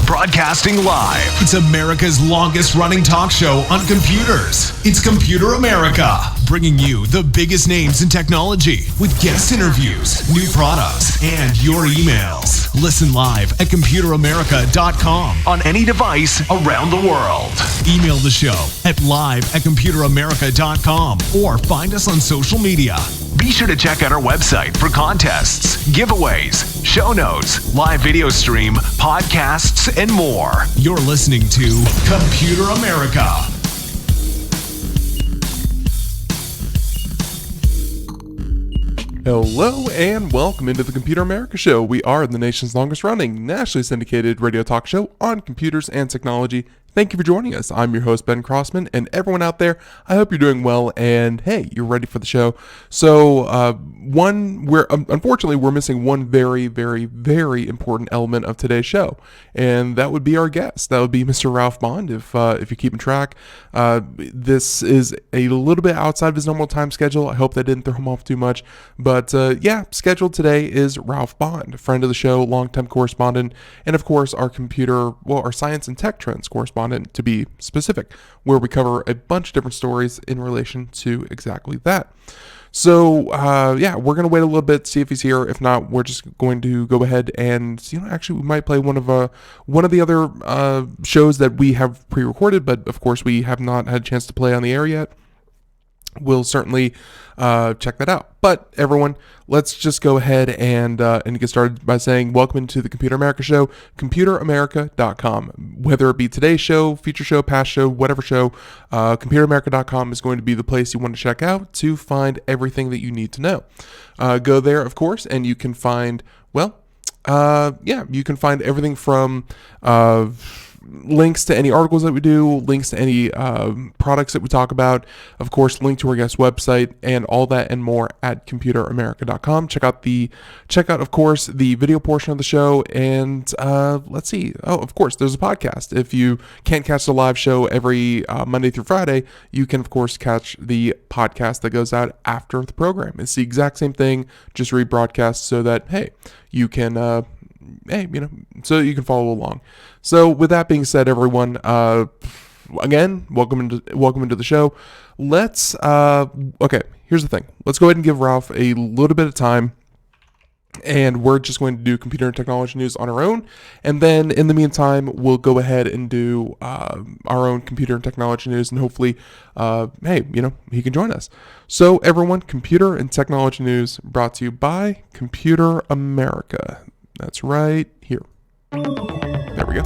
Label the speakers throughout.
Speaker 1: Broadcasting live. It's America's longest running talk show on computers. It's Computer America, bringing you the biggest names in technology with guest interviews, new products, and your emails. Listen live at computeramerica.com on any device around the world. Email the show at live@computeramerica.com or find us on social media. Be sure to check out our website for contests, giveaways, show notes, live video stream, podcasts, and more. You're listening to Computer America.
Speaker 2: Hello and welcome into the Computer America Show. We are the nation's longest running, nationally syndicated radio talk show on computers and technology. Thank you for joining us. I'm your host, Ben Crossman, and everyone out there, I hope you're doing well, and hey, you're ready for the show. So, unfortunately, we're missing one very, very, very important element of today's show, and that would be our guest. That would be Mr. Ralph Bond, if you're keeping track. This is a little bit outside of his normal time schedule. I hope that didn't throw him off too much, but scheduled today is Ralph Bond, a friend of the show, longtime correspondent, and of course, our science and tech trends correspondent, to be specific, where we cover a bunch of different stories in relation to exactly that. So, we're going to wait a little bit to see if he's here. If not, we're just going to go ahead and, actually we might play one of the other shows that we have pre-recorded, but of course we have not had a chance to play on the air yet. We'll certainly check that out. But everyone, let's just go ahead and get started by saying welcome into the Computer America Show, computeramerica.com. Whether it be today's show, future show, past show, whatever show, computeramerica.com is going to be the place you want to check out to find everything that you need to know. Go there, of course, and you can find, you can find everything from links to any articles that we do, links to any products that we talk about, of course, link to our guest website, and all that and more at computeramerica.com. Check out, of course, the video portion of the show, and let's see. Oh, of course, there's a podcast. If you can't catch the live show every Monday through Friday, you can, of course, catch the podcast that goes out after the program. It's the exact same thing, just rebroadcast so that, hey, you can so you can follow along. So with that being said, everyone, again, welcome into the show. Let's here's the thing. Let's go ahead and give Ralph a little bit of time, and we're just going to do computer and technology news on our own. And then in the meantime, we'll go ahead and do our own computer and technology news, and hopefully, he can join us. So everyone, computer and technology news brought to you by Computer America. That's right here. There we go.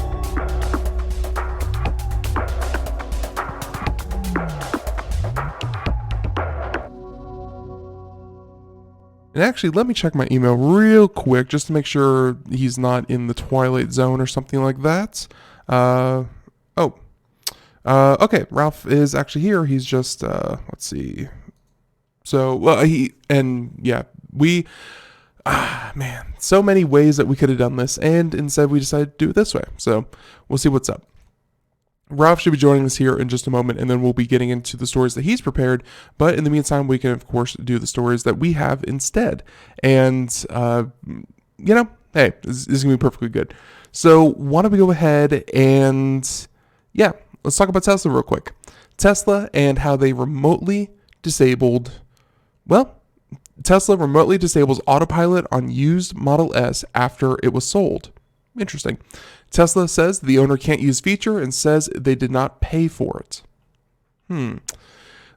Speaker 2: And actually, let me check my email real quick just to make sure he's not in the Twilight Zone or something like that. Okay, Ralph is actually here. He's just, let's see. So, so many ways that we could have done this, and instead we decided to do it this way. So we'll see what's up. Ralph should be joining us here in just a moment, and then we'll be getting into the stories that he's prepared. But in the meantime, we can, of course, do the stories that we have instead. And, hey, this is going to be perfectly good. So why don't we go ahead and, let's talk about Tesla real quick. Tesla and how they Tesla remotely disables autopilot on used Model S after it was sold. Interesting. Tesla says the owner can't use feature and says they did not pay for it.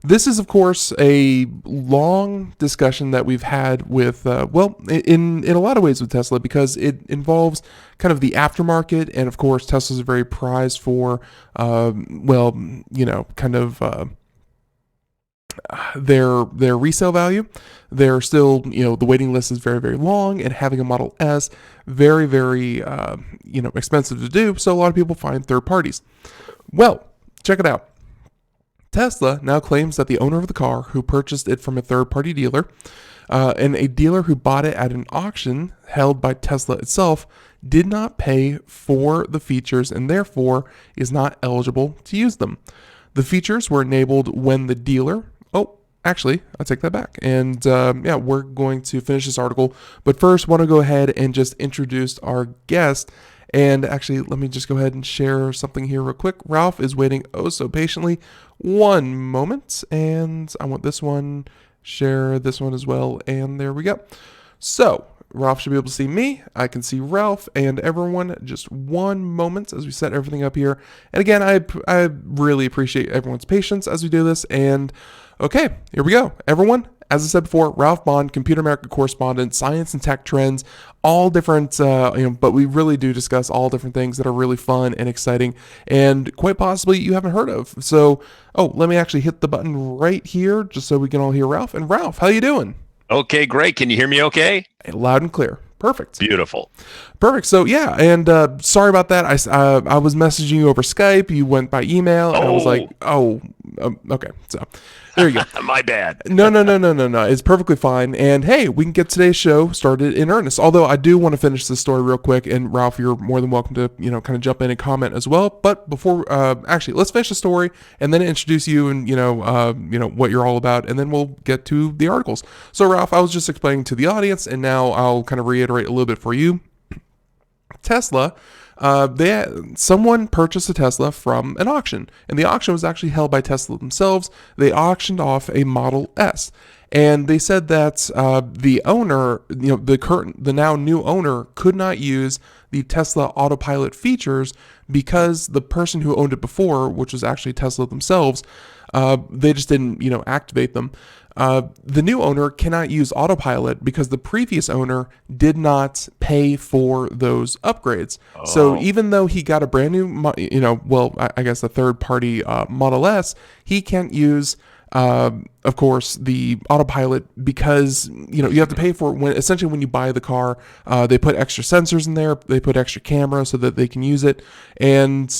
Speaker 2: This is, of course, a long discussion that we've had with, in a lot of ways with Tesla, because it involves kind of the aftermarket, and of course, Tesla's very prized for, their resale value. They're still, the waiting list is very, very long, and having a Model S very, very, expensive to do. So a lot of people find third parties. Well, check it out. Tesla now claims that the owner of the car who purchased it from a third-party dealer and a dealer who bought it at an auction held by Tesla itself did not pay for the features and therefore is not eligible to use them. The features were enabled when the dealer... Oh, actually, I'll take that back. And we're going to finish this article. But first, want to go ahead and just introduce our guest. And actually, let me just go ahead and share something here real quick. Ralph is waiting oh so patiently. One moment. And I want this one, share this one as well. And there we go. So Ralph should be able to see me. I can see Ralph and everyone. Just one moment as we set everything up here. And again, I really appreciate everyone's patience as we do this. And okay, here we go. Everyone, as I said before, Ralph Bond, Computer America correspondent, science and tech trends, all different, but we really do discuss all different things that are really fun and exciting and quite possibly you haven't heard of. So, let me actually hit the button right here just so we can all hear Ralph. And Ralph, how you doing?
Speaker 3: Okay, great. Can you hear me okay?
Speaker 2: Loud and clear. Perfect.
Speaker 3: Beautiful.
Speaker 2: Perfect. So yeah, and sorry about that. I was messaging you over Skype. You went by email, and I was like, okay. So there you go.
Speaker 3: My bad.
Speaker 2: No. It's perfectly fine. And hey, we can get today's show started in earnest. Although I do want to finish this story real quick. And Ralph, you're more than welcome to kind of jump in and comment as well. But before, actually, let's finish the story and then introduce you and what you're all about, and then we'll get to the articles. So Ralph, I was just explaining to the audience, and now I'll kind of reiterate a little bit for you. Tesla, someone purchased a Tesla from an auction, and the auction was actually held by Tesla themselves. They auctioned off a Model S, and they said that the owner, the now new owner, could not use the Tesla Autopilot features because the person who owned it before, which was actually Tesla themselves, they just didn't, activate them. The new owner cannot use Autopilot because the previous owner did not pay for those upgrades. Oh. So even though he got a brand new, I guess a third-party Model S, he can't use, of course, the Autopilot because you have to pay for it. When you buy the car, they put extra sensors in there, they put extra cameras so that they can use it, and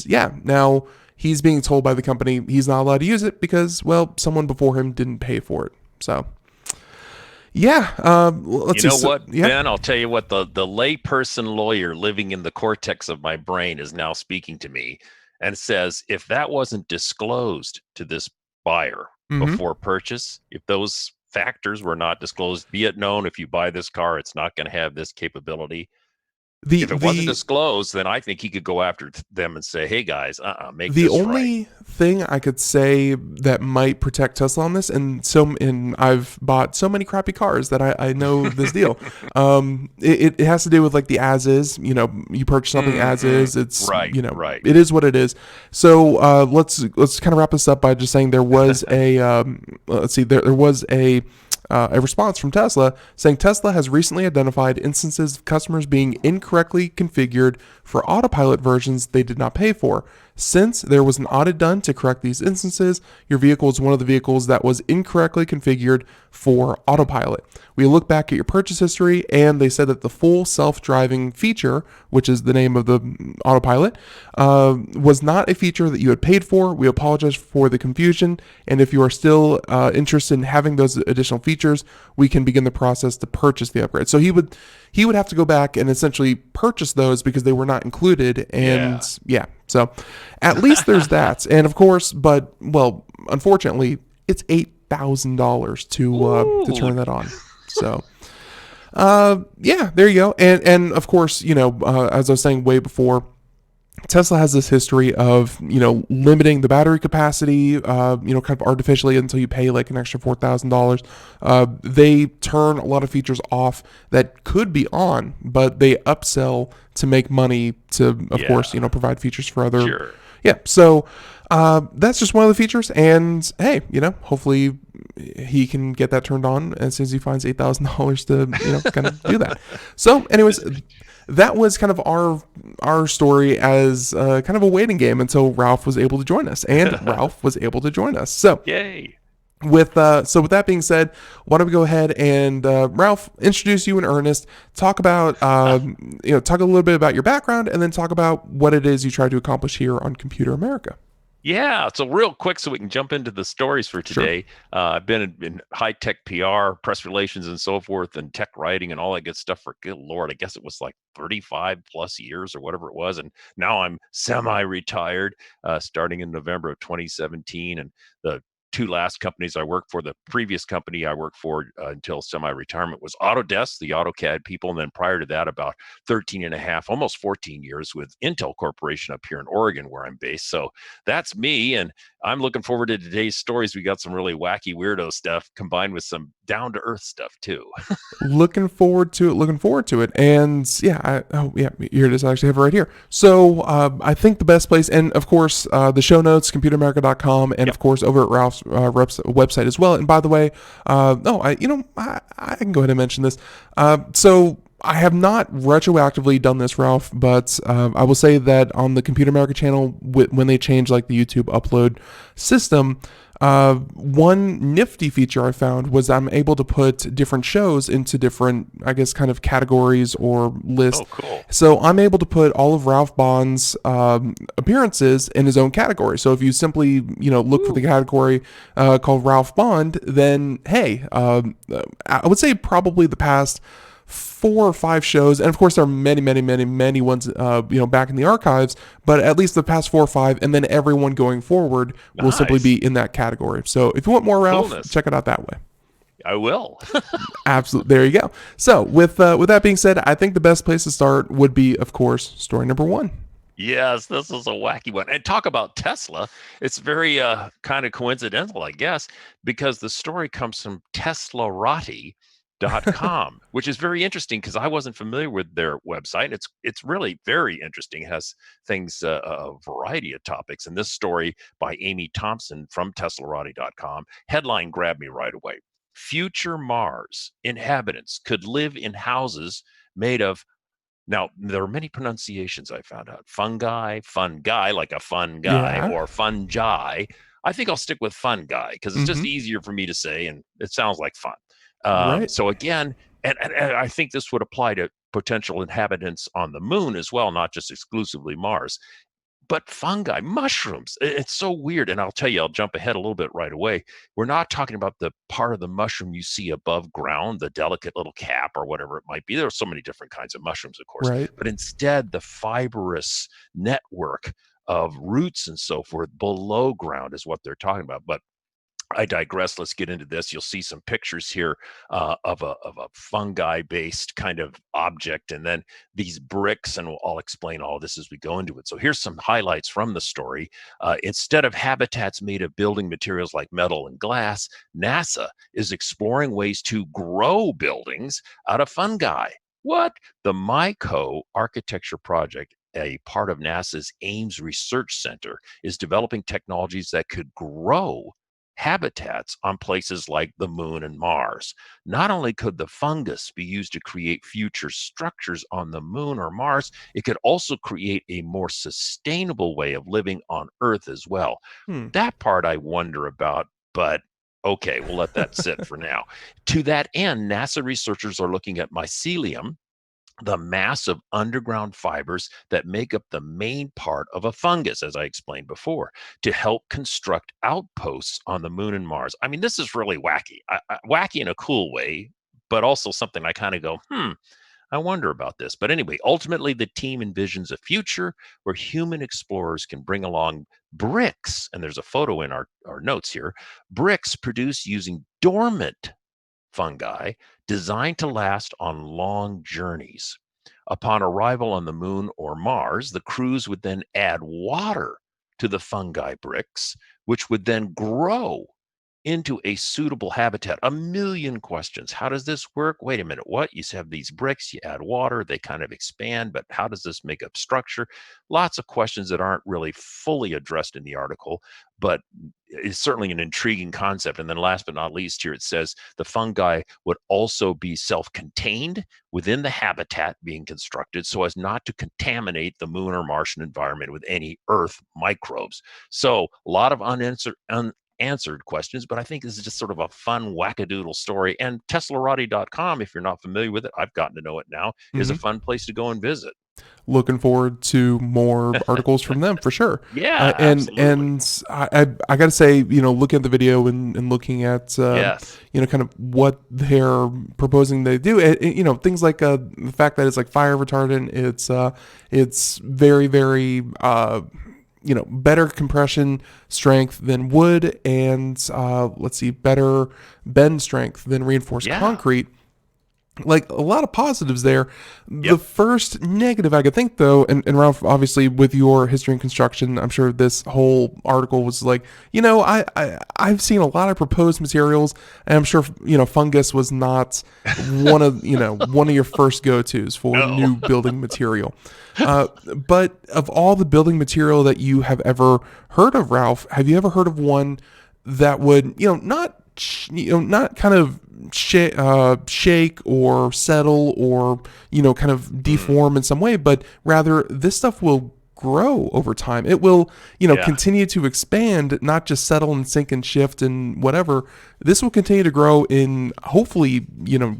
Speaker 2: now he's being told by the company he's not allowed to use it because, someone before him didn't pay for it. So, let's see.
Speaker 3: You know what, Ben? I'll tell you what, the layperson lawyer living in the cortex of my brain is now speaking to me and says, if that wasn't disclosed to this buyer before purchase, if those factors were not disclosed, be it known, if you buy this car, it's not going to have this capability. If it wasn't disclosed, then I think he could go after them and say, "Hey guys, make this right." The only
Speaker 2: thing I could say that might protect Tesla on this, and I've bought so many crappy cars that I know this deal. It has to do with like the as is. You purchase something as is. It's right. It is what it is. So let's kind of wrap this up by just saying there was a there was a response from Tesla saying Tesla has recently identified instances of customers being incorrectly configured for Autopilot versions they did not pay for. Since there was an audit done to correct these instances, your vehicle is one of the vehicles that was incorrectly configured for Autopilot. We look back at your purchase history, and they said that the full self-driving feature, which is the name of the Autopilot, was not a feature that you had paid for. We apologize for the confusion, and if you are still interested in having those additional features, we can begin the process to purchase the upgrade. So he would have to go back and essentially purchase those because they were not included, and so at least there's that. And of course, unfortunately, it's $8,000 to turn that on. So, there you go. And of course, as I was saying way before, Tesla has this history of, limiting the battery capacity, kind of artificially until you pay like an extra $4,000. They turn a lot of features off that could be on, but they upsell to make money to, of course, provide features for other.
Speaker 3: Sure.
Speaker 2: Yeah, so that's just one of the features. And hey, hopefully he can get that turned on as soon as he finds $8,000 to kind of do that. So, anyways, that was kind of our story as kind of a waiting game until Ralph was able to join us, and Ralph was able to join us. So,
Speaker 3: Yay.
Speaker 2: with that being said, why don't we go ahead and Ralph, introduce you in earnest, talk about talk a little bit about your background, and then talk about what it is you try to accomplish here on Computer America.
Speaker 3: Yeah, so real quick, so we can jump into the stories for today. I've been in high tech PR, press relations, and so forth, and tech writing and all that good stuff for, good Lord, I guess it was like 35 plus years or whatever it was. And now I'm semi retired, starting in November of 2017. And the two last companies I worked for, the previous company I worked for until semi retirement was Autodesk, the AutoCAD people. And then prior to that, about 13 and a half, almost 14 years with Intel Corporation up here in Oregon, where I'm based. So that's me. And I'm looking forward to today's stories. We got some really wacky, weirdo stuff combined with some down to earth stuff too.
Speaker 2: Looking forward to it. And yeah, here it is. I actually have it right here. So I think the best place, and of course the show notes, computeramerica.com, and of course over at Ralph's website as well. And by the way, I can go ahead and mention this. So I have not retroactively done this, Ralph, but I will say that on the Computer America channel, when they changed like the YouTube upload system, one nifty feature I found was I'm able to put different shows into different, I guess, kind of categories or lists.
Speaker 3: Oh, cool.
Speaker 2: So I'm able to put all of Ralph Bond's appearances in his own category. So if you simply, look for the category called Ralph Bond, then hey, I would say probably the past 4 or 5 shows, and of course there are many ones back in the archives, but at least the past 4 or 5, and then everyone going forward will simply be in that category. So if you want more Ralph, check it out that way.
Speaker 3: I will.
Speaker 2: Absolutely. There you go. So with that being said, I think the best place to start would be, of course, story number 1.
Speaker 3: Yes, this is a wacky one. And talk about Tesla. It's very kind of coincidental, I guess, because the story comes from Teslarati.com, which is very interesting because I wasn't familiar with their website. It's really very interesting. It has things, a variety of topics. And this story by Amy Thompson from Teslarati.com, headline grabbed me right away. Future Mars inhabitants could live in houses made of, now there are many pronunciations I found out. Fungi, fun guy, like a fun guy, or fungi. I think I'll stick with fun guy because it's just easier for me to say and it sounds like fun.
Speaker 2: Right.
Speaker 3: So again, and I think this would apply to potential inhabitants on the moon as well, not just exclusively Mars. But fungi, mushrooms, it's so weird. And I'll tell you, I'll jump ahead a little bit right away. We're not talking about the part of the mushroom you see above ground, the delicate little cap or whatever it might be. There are so many different kinds of mushrooms, of course,
Speaker 2: Right.
Speaker 3: but instead the fibrous network of roots and so forth below ground is what they're talking about. But I digress. Let's get into this. You'll see some pictures here of a fungi-based kind of object, and then these bricks, and I'll explain all this as we go into it. So here's some highlights from the story. Instead of habitats made of building materials like metal and glass, NASA is exploring ways to grow buildings out of fungi. What? The MyCo architecture project, a part of NASA's Ames Research Center, is developing technologies that could grow habitats on places like the moon and Mars. Not only could the fungus be used to create future structures on the moon or Mars, it could also create a more sustainable way of living on Earth as well. That part I wonder about, but okay, we'll let that sit for now. To that end, NASA researchers are looking at mycelium, the mass of underground fibers that make up the main part of a fungus, as I explained before, to help construct outposts on the moon and Mars. I mean, this is really wacky, wacky in a cool way, but also something I kind of go, I wonder about this. But anyway, ultimately, the team envisions a future where human explorers can bring along bricks, and there's a photo in our notes here, bricks produced using dormant fungi designed to last on long journeys. Upon arrival on the moon or Mars, the crews would then add water to the fungi bricks, which would then grow into a suitable habitat. A million questions. How does this work? Wait a minute. What? You have these bricks, you add water, they kind of expand, but how does this make up structure? Lots of questions that aren't really fully addressed in the article, but it's certainly an intriguing concept. And then last but not least, here it says the fungi would also be self-contained within the habitat being constructed so as not to contaminate the moon or Martian environment with any earth microbes. So a lot of unanswered questions, but I think this is just sort of a fun wackadoodle story. And Teslarati.com, if you're not familiar with it, I've gotten to know it now, is a fun place to go and visit.
Speaker 2: Looking forward to more articles from them for sure.
Speaker 3: Yeah,
Speaker 2: and I got to say, looking at the video and looking at
Speaker 3: yes.
Speaker 2: kind of what they're proposing they do, things like the fact that it's like fire retardant, it's very very better compression strength than wood, and better bend strength than reinforced concrete. Like a lot of positives there. The first negative I could think though, and Ralph, obviously with your history and construction, I'm sure this whole article was like, I've seen a lot of proposed materials, and I'm sure fungus was not one of your first go-tos for new building material. But of all the building material that you have ever heard of, Ralph, have you ever heard of one that would not kind of shake or settle or kind of deform in some way, but rather this stuff will grow over time. It will continue to expand, not just settle and sink and shift and whatever. This will continue to grow in hopefully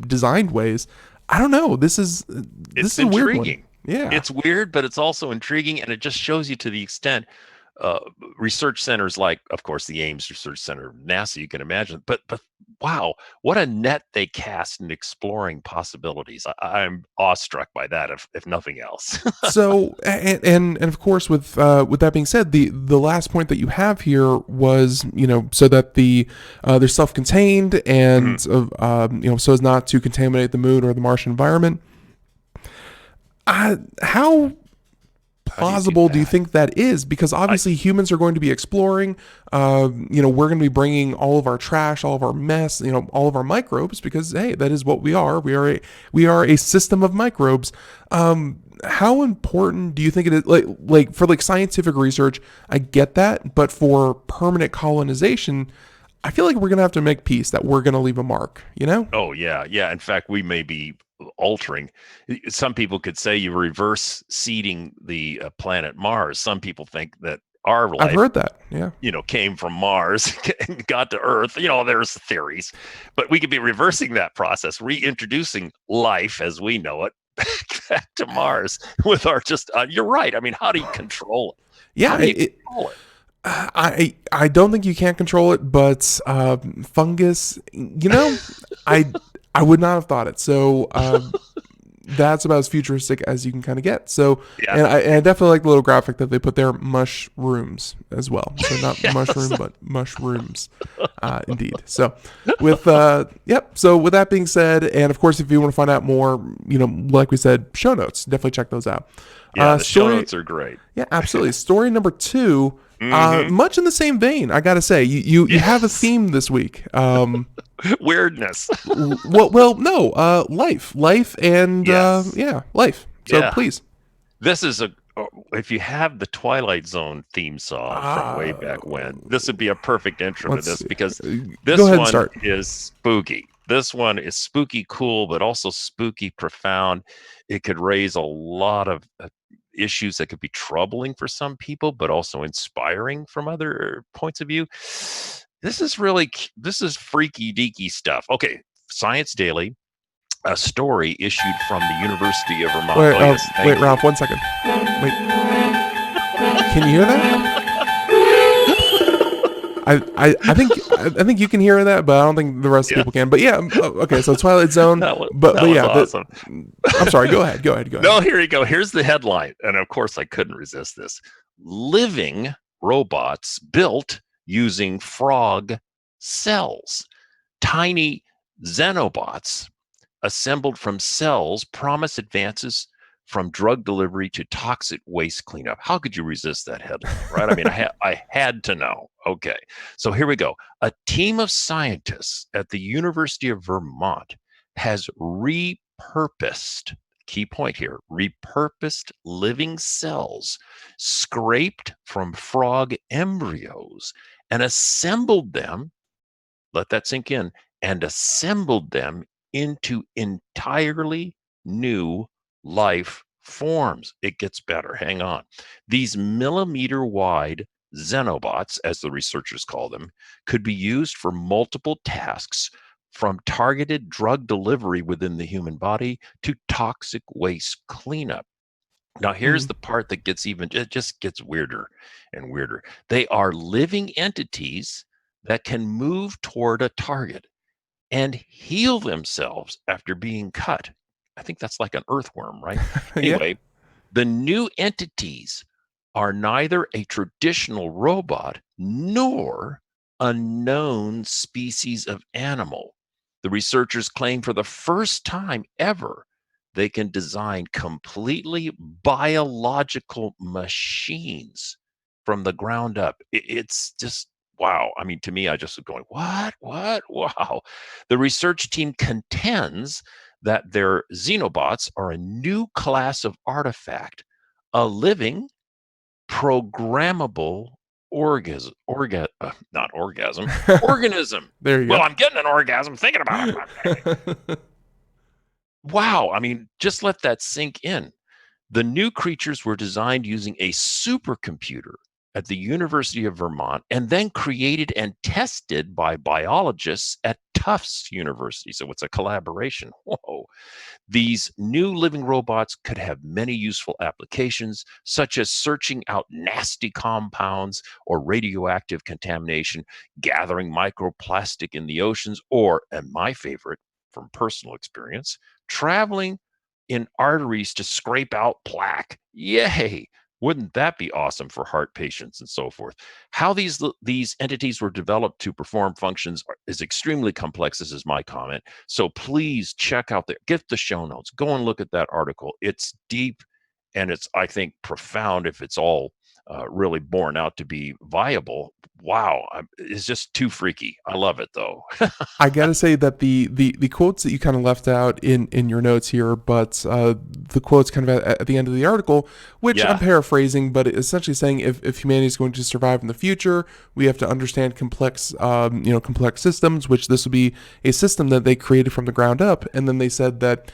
Speaker 2: designed ways. I don't know. This is a weird one. Yeah,
Speaker 3: it's weird, but it's also intriguing, and it just shows you to the extent research centers like, of course, the Ames Research Center of NASA, you can imagine, but wow, what a net they cast in exploring possibilities. I'm awestruck by that, if nothing else.
Speaker 2: So, and of course, with that being said, the last point that you have here was, so that they're self-contained and so as not to contaminate the moon or the Martian environment. How plausible do you think that is? Because obviously humans are going to be exploring. We're going to be bringing all of our trash, all of our mess, all of our microbes, because hey, that is what we are. We are a system of microbes. How important do you think it is? Like for scientific research, I get that, but for permanent colonization, I feel like we're going to have to make peace that we're going to leave a mark.
Speaker 3: Oh yeah. In fact, we may be altering. Some people could say you reverse seeding the planet Mars. Some people think that our life,
Speaker 2: I've heard that,
Speaker 3: came from Mars and got to Earth. There's theories, but we could be reversing that process, reintroducing life as we know it back to Mars with our you're right. I mean, how do you control it?
Speaker 2: Yeah,
Speaker 3: control it?
Speaker 2: I don't think you can control it, but fungus, I would not have thought it. So that's about as futuristic as you can kind of get. So, and I definitely like the little graphic that they put there, MushROOMS as well. So not mushroom, but MushROOMS, indeed. So with So with that being said, and of course, if you want to find out more, like we said, show notes, definitely check those out.
Speaker 3: Yeah, the show notes are great.
Speaker 2: Yeah, absolutely. Story number 2. Much in the same vein, I gotta say, you have a theme this week.
Speaker 3: Weirdness.
Speaker 2: No, life, and life. So please,
Speaker 3: this is if you have the Twilight Zone theme song from way back when, this would be a perfect intro to this, because this one is spooky. This one is spooky cool, but also spooky profound. It could raise a lot of issues that could be troubling for some people, but also inspiring from other points of view. This is freaky deaky stuff. Okay, Science Daily, a story issued from the University of Vermont.
Speaker 2: Wait, Ralph, 1 second. Wait, can you hear that? I think you can hear that, but I don't think the rest of people can. But yeah, okay. So Twilight Zone, that was awesome. I'm sorry. Go ahead.
Speaker 3: No, here you go. Here's the headline, and of course I couldn't resist this: living robots built using frog cells. Tiny xenobots assembled from cells promise advances from drug delivery to toxic waste cleanup. How could you resist that headline, right? I mean, I had to know. Okay, so here we go. A team of scientists at the University of Vermont has repurposed, key point here, repurposed living cells scraped from frog embryos and assembled them, let that sink in, and assembled them into entirely new life forms. It gets better. Hang on. These millimeter wide xenobots, as the researchers call them, could be used for multiple tasks, from targeted drug delivery within the human body to toxic waste cleanup. Now, here's the part that gets even, it just gets weirder and weirder. They are living entities that can move toward a target and heal themselves after being cut. I think that's like an earthworm, right?
Speaker 2: Yeah.
Speaker 3: Anyway, the new entities are neither a traditional robot nor a known species of animal. The researchers claim for the first time ever they can design completely biological machines from the ground up. It's just wow. I mean, to me, I just was going, what? Wow. The research team contends that their xenobots are a new class of artifact, a living, programmable not orgasm, organism.
Speaker 2: There you
Speaker 3: Well,
Speaker 2: go.
Speaker 3: I'm getting an orgasm thinking about it. Wow. I mean, just let that sink in. The new creatures were designed using a supercomputer at the University of Vermont and then created and tested by biologists at Tufts University. So it's a collaboration. Whoa. These new living robots could have many useful applications, such as searching out nasty compounds or radioactive contamination, gathering microplastic in the oceans, or, and my favorite from personal experience, traveling in arteries to scrape out plaque. Yay! Wouldn't that be awesome for heart patients and so forth? How these entities were developed to perform functions is extremely complex. This is my comment. So please check out get the show notes. Go and look at that article. It's deep and it's, I think, profound if it's all really borne out to be viable. Wow, it's just too freaky. I love it though.
Speaker 2: I gotta say that the quotes that you kind of left out in your notes here, but the quotes kind of at the end of the article, which
Speaker 3: Yeah.
Speaker 2: I'm paraphrasing, but essentially saying if humanity is going to survive in the future, we have to understand complex complex systems, which this will be a system that they created from the ground up. And then they said that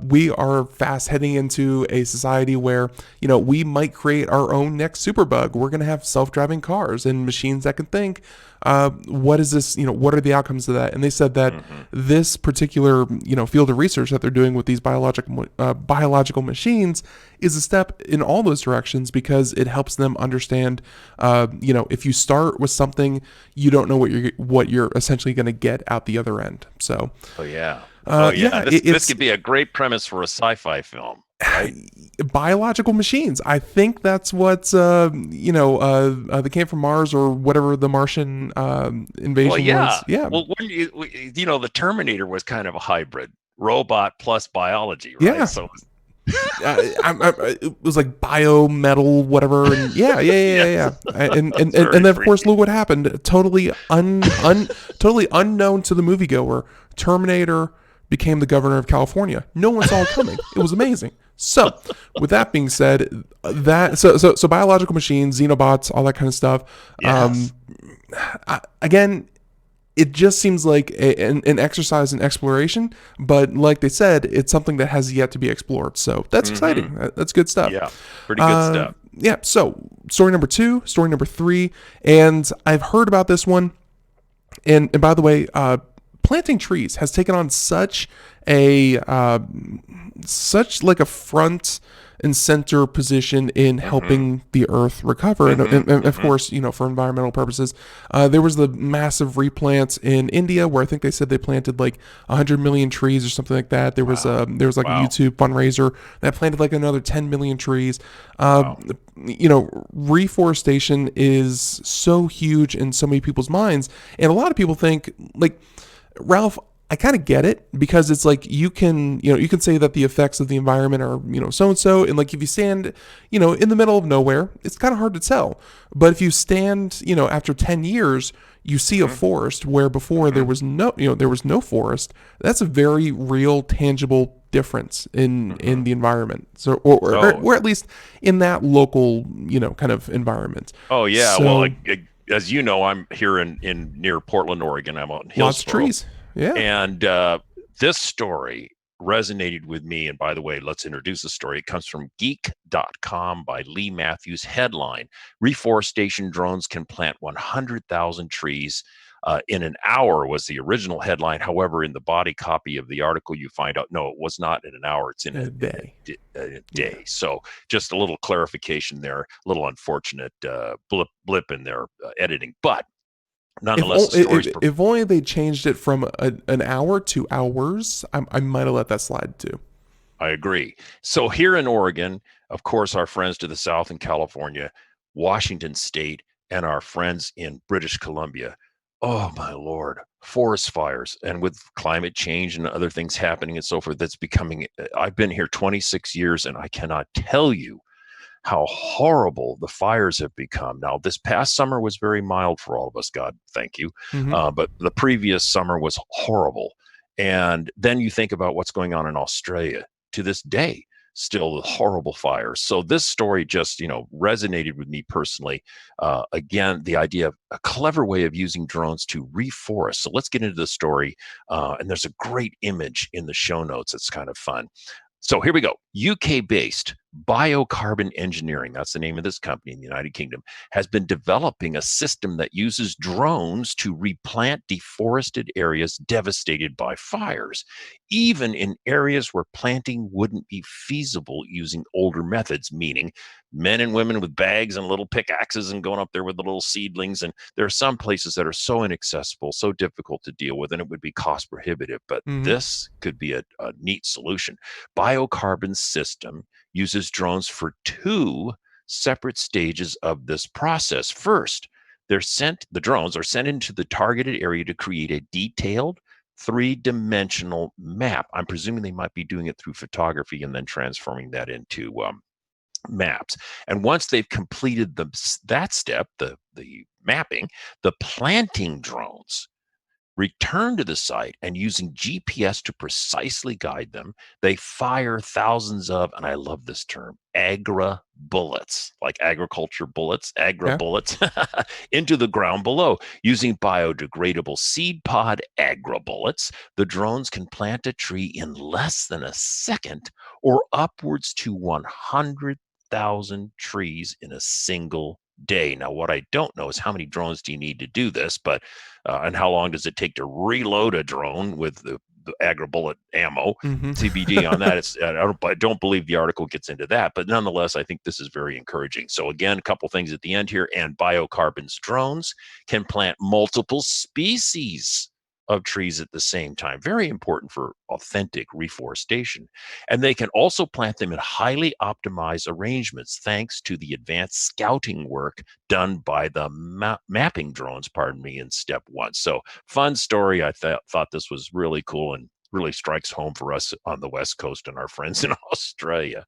Speaker 2: we are fast heading into a society where we might create our own next superbug. We're gonna have self-driving cars and machines that can think. What is this? What are the outcomes of that? And they said that this particular field of research that they're doing with these biological machines is a step in all those directions, because it helps them understand. If you start with something, you don't know what you're essentially going to get out the other end. So.
Speaker 3: Oh yeah.
Speaker 2: Yeah.
Speaker 3: This could be a great premise for a sci-fi film. Right?
Speaker 2: Biological machines. I think that's what they came from Mars or whatever the Martian invasion was. Yeah.
Speaker 3: Well, when the Terminator was kind of a hybrid, robot plus biology, right?
Speaker 2: Yeah.
Speaker 3: So
Speaker 2: it was like biometal, whatever, and yeah. And then of course, look what happened. Totally totally unknown to the moviegoer. Terminator became the governor of California. No one saw it coming. It was amazing. So, with that being said, so biological machines, xenobots, all that kind of stuff.
Speaker 3: Yes.
Speaker 2: Again, it just seems like an exercise in exploration, but like they said, it's something that has yet to be explored. So that's exciting. That's good stuff.
Speaker 3: Yeah, pretty good stuff.
Speaker 2: Yeah. So story number 2, story number 3, and I've heard about this one. And by the way, planting trees has taken on such like a front and center position in helping the earth recover. And of course, for environmental purposes, there was the massive replants in India where I think they said they planted like 100 million trees or something like that. There was a YouTube fundraiser that planted like another 10 million trees. Reforestation is so huge in so many people's minds. And a lot of people think, like, Ralph, I kind of get it, because it's like you can say that the effects of the environment are, so and so, and like if you stand, in the middle of nowhere, it's kind of hard to tell. But if you stand, after 10 years, you see a forest where before there was no forest. That's a very real, tangible difference in the environment. So or at least in that local, kind of environment.
Speaker 3: Oh yeah.
Speaker 2: So,
Speaker 3: Well, as you know, I'm here in near Portland, Oregon. I'm out in Hillsboro.
Speaker 2: Lots of trees. Yeah.
Speaker 3: And this story resonated with me. And by the way, let's introduce the story. It comes from geek.com by Lee Matthews. Headline: Reforestation drones can plant 100,000 trees in an hour was the original headline. However, in the body copy of the article, you find out, no, it was not in an hour. It's in a day. A day. Yeah. So just a little clarification there, a little unfortunate blip in their editing. But nonetheless,
Speaker 2: if only they changed it from an hour to hours, I might have let that slide too.
Speaker 3: I agree. So here in Oregon, of course, our friends to the south in California, Washington State, and our friends in British Columbia. Oh my Lord, forest fires. And with climate change and other things happening and so forth, that's becoming, I've been here 26 years and I cannot tell you how horrible the fires have become. Now, this past summer was very mild for all of us, God, thank you. But the previous summer was horrible. And then you think about what's going on in Australia to this day, still horrible fires. So this story just, resonated with me personally. Again, the idea of a clever way of using drones to reforest. So let's get into the story. And there's a great image in the show notes. It's kind of fun. So here we go. UK-based Biocarbon Engineering, that's the name of this company in the United Kingdom, has been developing a system that uses drones to replant deforested areas devastated by fires, even in areas where planting wouldn't be feasible using older methods, meaning men and women with bags and little pickaxes and going up there with the little seedlings. And there are some places that are so inaccessible, so difficult to deal with, and it would be cost prohibitive. But this could be a neat solution. Biocarbon's system uses drones for two separate stages of this process. First, the drones are sent into the targeted area to create a detailed three-dimensional map. I'm presuming they might be doing it through photography and then transforming that into maps. And once they've completed that step, the mapping, the planting drones return to the site, and using GPS to precisely guide them, they fire thousands of, and I love this term, bullets, like agriculture bullets, bullets, into the ground below. Using biodegradable seed pod bullets, the drones can plant a tree in less than a second, or upwards to 100,000 trees in a single day. Now, what I don't know is how many drones do you need to do this, but and how long does it take to reload a drone with the bullet ammo? TBD on that. I don't believe the article gets into that, but nonetheless, I think this is very encouraging. So again, a couple things at the end here. And Biocarbon's drones can plant multiple species of trees at the same time. Very important for authentic reforestation. And they can also plant them in highly optimized arrangements thanks to the advanced scouting work done by the mapping drones, in step one. So fun story. I thought this was really cool and really strikes home for us on the West Coast and our friends in Australia.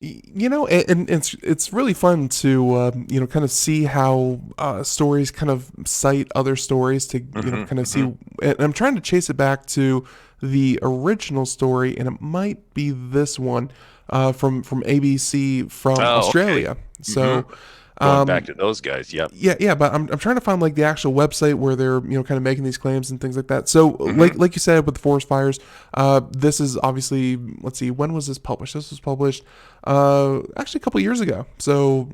Speaker 2: And it's really fun to kind of see how stories kind of cite other stories to kind of see. And I'm trying to chase it back to the original story, and it might be this one from ABC from Australia. Okay. So.
Speaker 3: Going back to those guys,
Speaker 2: yeah, but I'm trying to find like the actual website where they're kind of making these claims and things like that. So like you said with the forest fires, this is obviously, let's see, when was this published? This was published actually a couple of years ago. So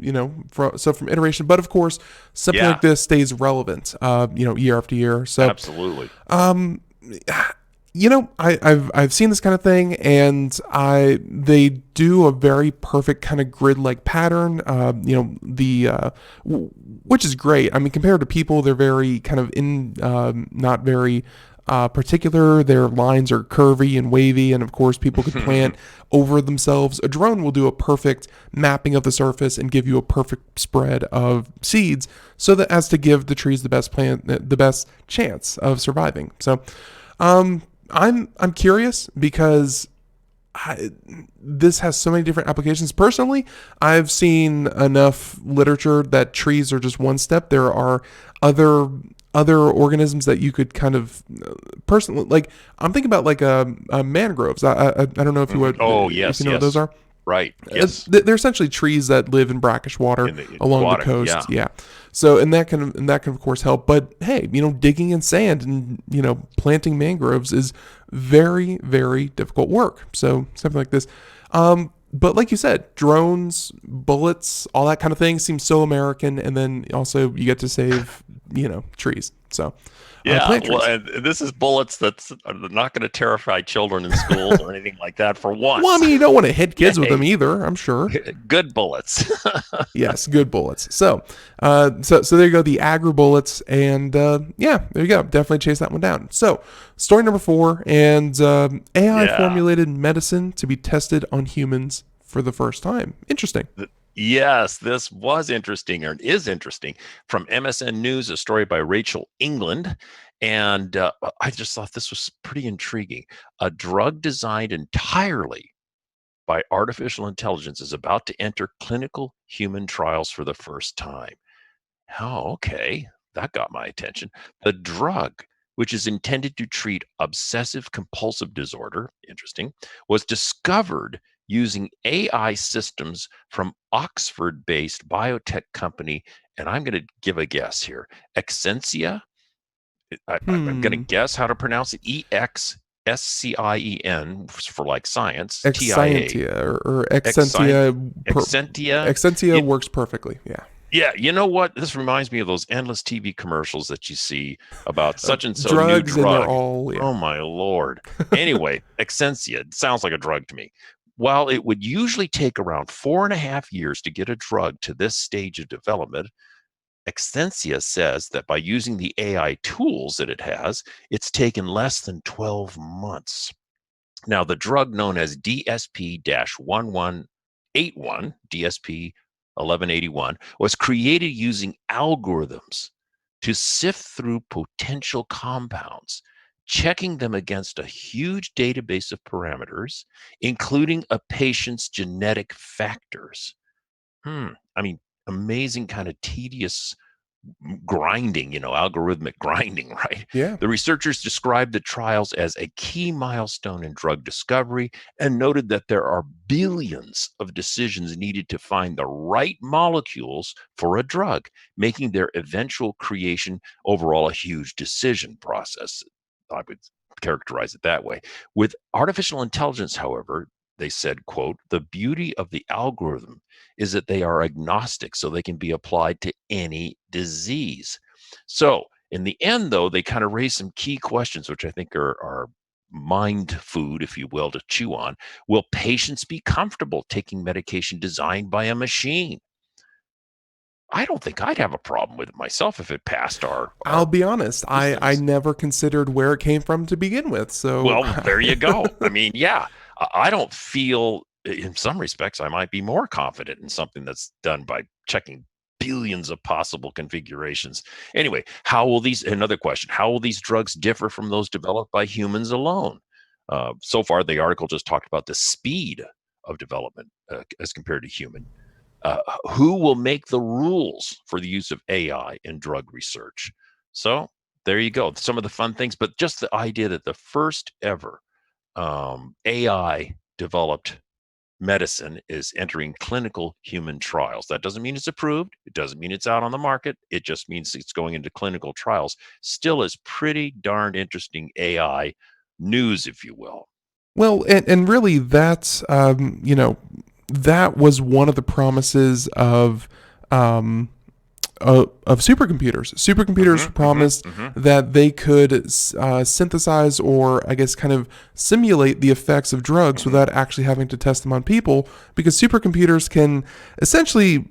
Speaker 2: from iteration, but of course something like this stays relevant, year after year. So
Speaker 3: absolutely.
Speaker 2: I've seen this kind of thing, and they do a very perfect kind of grid-like pattern, which is great. I mean, compared to people, they're very kind of not very particular. Their lines are curvy and wavy, and of course, people could plant over themselves. A drone will do a perfect mapping of the surface and give you a perfect spread of seeds, so that as to give the trees the best chance of surviving. So. I'm curious because this has so many different applications. Personally, I've seen enough literature that trees are just one step. There are other organisms that you could kind of personally, like I'm thinking about like mangroves. I don't know if you would.
Speaker 3: Oh,
Speaker 2: If
Speaker 3: yes,
Speaker 2: you know what those
Speaker 3: yes.
Speaker 2: are.
Speaker 3: Right. Yes.
Speaker 2: They're essentially trees that live in brackish water
Speaker 3: In the
Speaker 2: along
Speaker 3: water,
Speaker 2: the coast.
Speaker 3: yeah.
Speaker 2: Yeah. So and that can of course help. But hey, digging in sand and planting mangroves is very, very difficult work. So something like this. But like you said, drones, bullets, all that kind of thing seems so American. And then also you get to save trees. So
Speaker 3: Yeah,
Speaker 2: plant trees.
Speaker 3: well, and this is bullets that's not going to terrify children in schools or anything like that for once.
Speaker 2: Well, I mean, you don't want to hit kids with
Speaker 3: Hey.
Speaker 2: them either, I'm sure.
Speaker 3: Good bullets.
Speaker 2: Yes, good bullets. So there you go, the agri bullets, and yeah, there you go. Definitely chase that one down. So, story number 4, and AI formulated medicine to be tested on humans for the first time. Interesting.
Speaker 3: Yes, this was interesting, or is interesting. From MSN News, a story by Rachel England. And I just thought this was pretty intriguing. A drug designed entirely by artificial intelligence is about to enter clinical human trials for the first time. Oh, okay. That got my attention. The drug, which is intended to treat obsessive compulsive disorder, interesting, was discovered using AI systems from Oxford-based biotech company, and I'm going to give a guess here, Exscientia. I'm going to guess how to pronounce it. EXSCIEN for like science.
Speaker 2: Exscientia or Exscientia.
Speaker 3: Exscientia.
Speaker 2: Exscientia works perfectly. Yeah.
Speaker 3: Yeah, you know what? This reminds me of those endless TV commercials that you see about such and so
Speaker 2: drugs,
Speaker 3: new drug.
Speaker 2: and they're all, yeah.
Speaker 3: Oh my Lord. Anyway, Exscientia, it sounds like a drug to me. While it would usually take around 4.5 years to get a drug to this stage of development, Exscientia says that by using the AI tools that it has, it's taken less than 12 months. Now, the drug known as DSP-1181, DSP 1181, was created using algorithms to sift through potential compounds, checking them against a huge database of parameters, including a patient's genetic factors. I mean, amazing kind of tedious grinding, algorithmic grinding, right?
Speaker 2: Yeah.
Speaker 3: The researchers described the trials as a key milestone in drug discovery and noted that there are billions of decisions needed to find the right molecules for a drug, making their eventual creation overall a huge decision process. I would characterize it that way. With artificial intelligence, however, they said, quote, the beauty of the algorithm is that they are agnostic, so they can be applied to any disease. So in the end, though, they kind of raise some key questions, which I think are mind food, if you will, to chew on. Will patients be comfortable taking medication designed by a machine? I don't think I'd have a problem with it myself if it passed our
Speaker 2: I'll be honest, I
Speaker 3: systems.
Speaker 2: never considered where it came from to begin with. So
Speaker 3: Well, there you go. I mean, yeah, I don't feel, in some respects, I might be more confident in something that's done by checking billions of possible configurations. Anyway, another question, how will these drugs differ from those developed by humans alone? So far, the article just talked about the speed of development as compared to human. Who will make the rules for the use of AI in drug research? So there you go. Some of the fun things, but just the idea that the first ever AI developed medicine is entering clinical human trials. That doesn't mean it's approved. It doesn't mean it's out on the market. It just means it's going into clinical trials. Still is pretty darn interesting AI news, if you will.
Speaker 2: well, and really that's that was one of the promises of supercomputers. Supercomputers promised that they could synthesize, or I guess kind of simulate the effects of drugs without actually having to test them on people, because supercomputers can essentially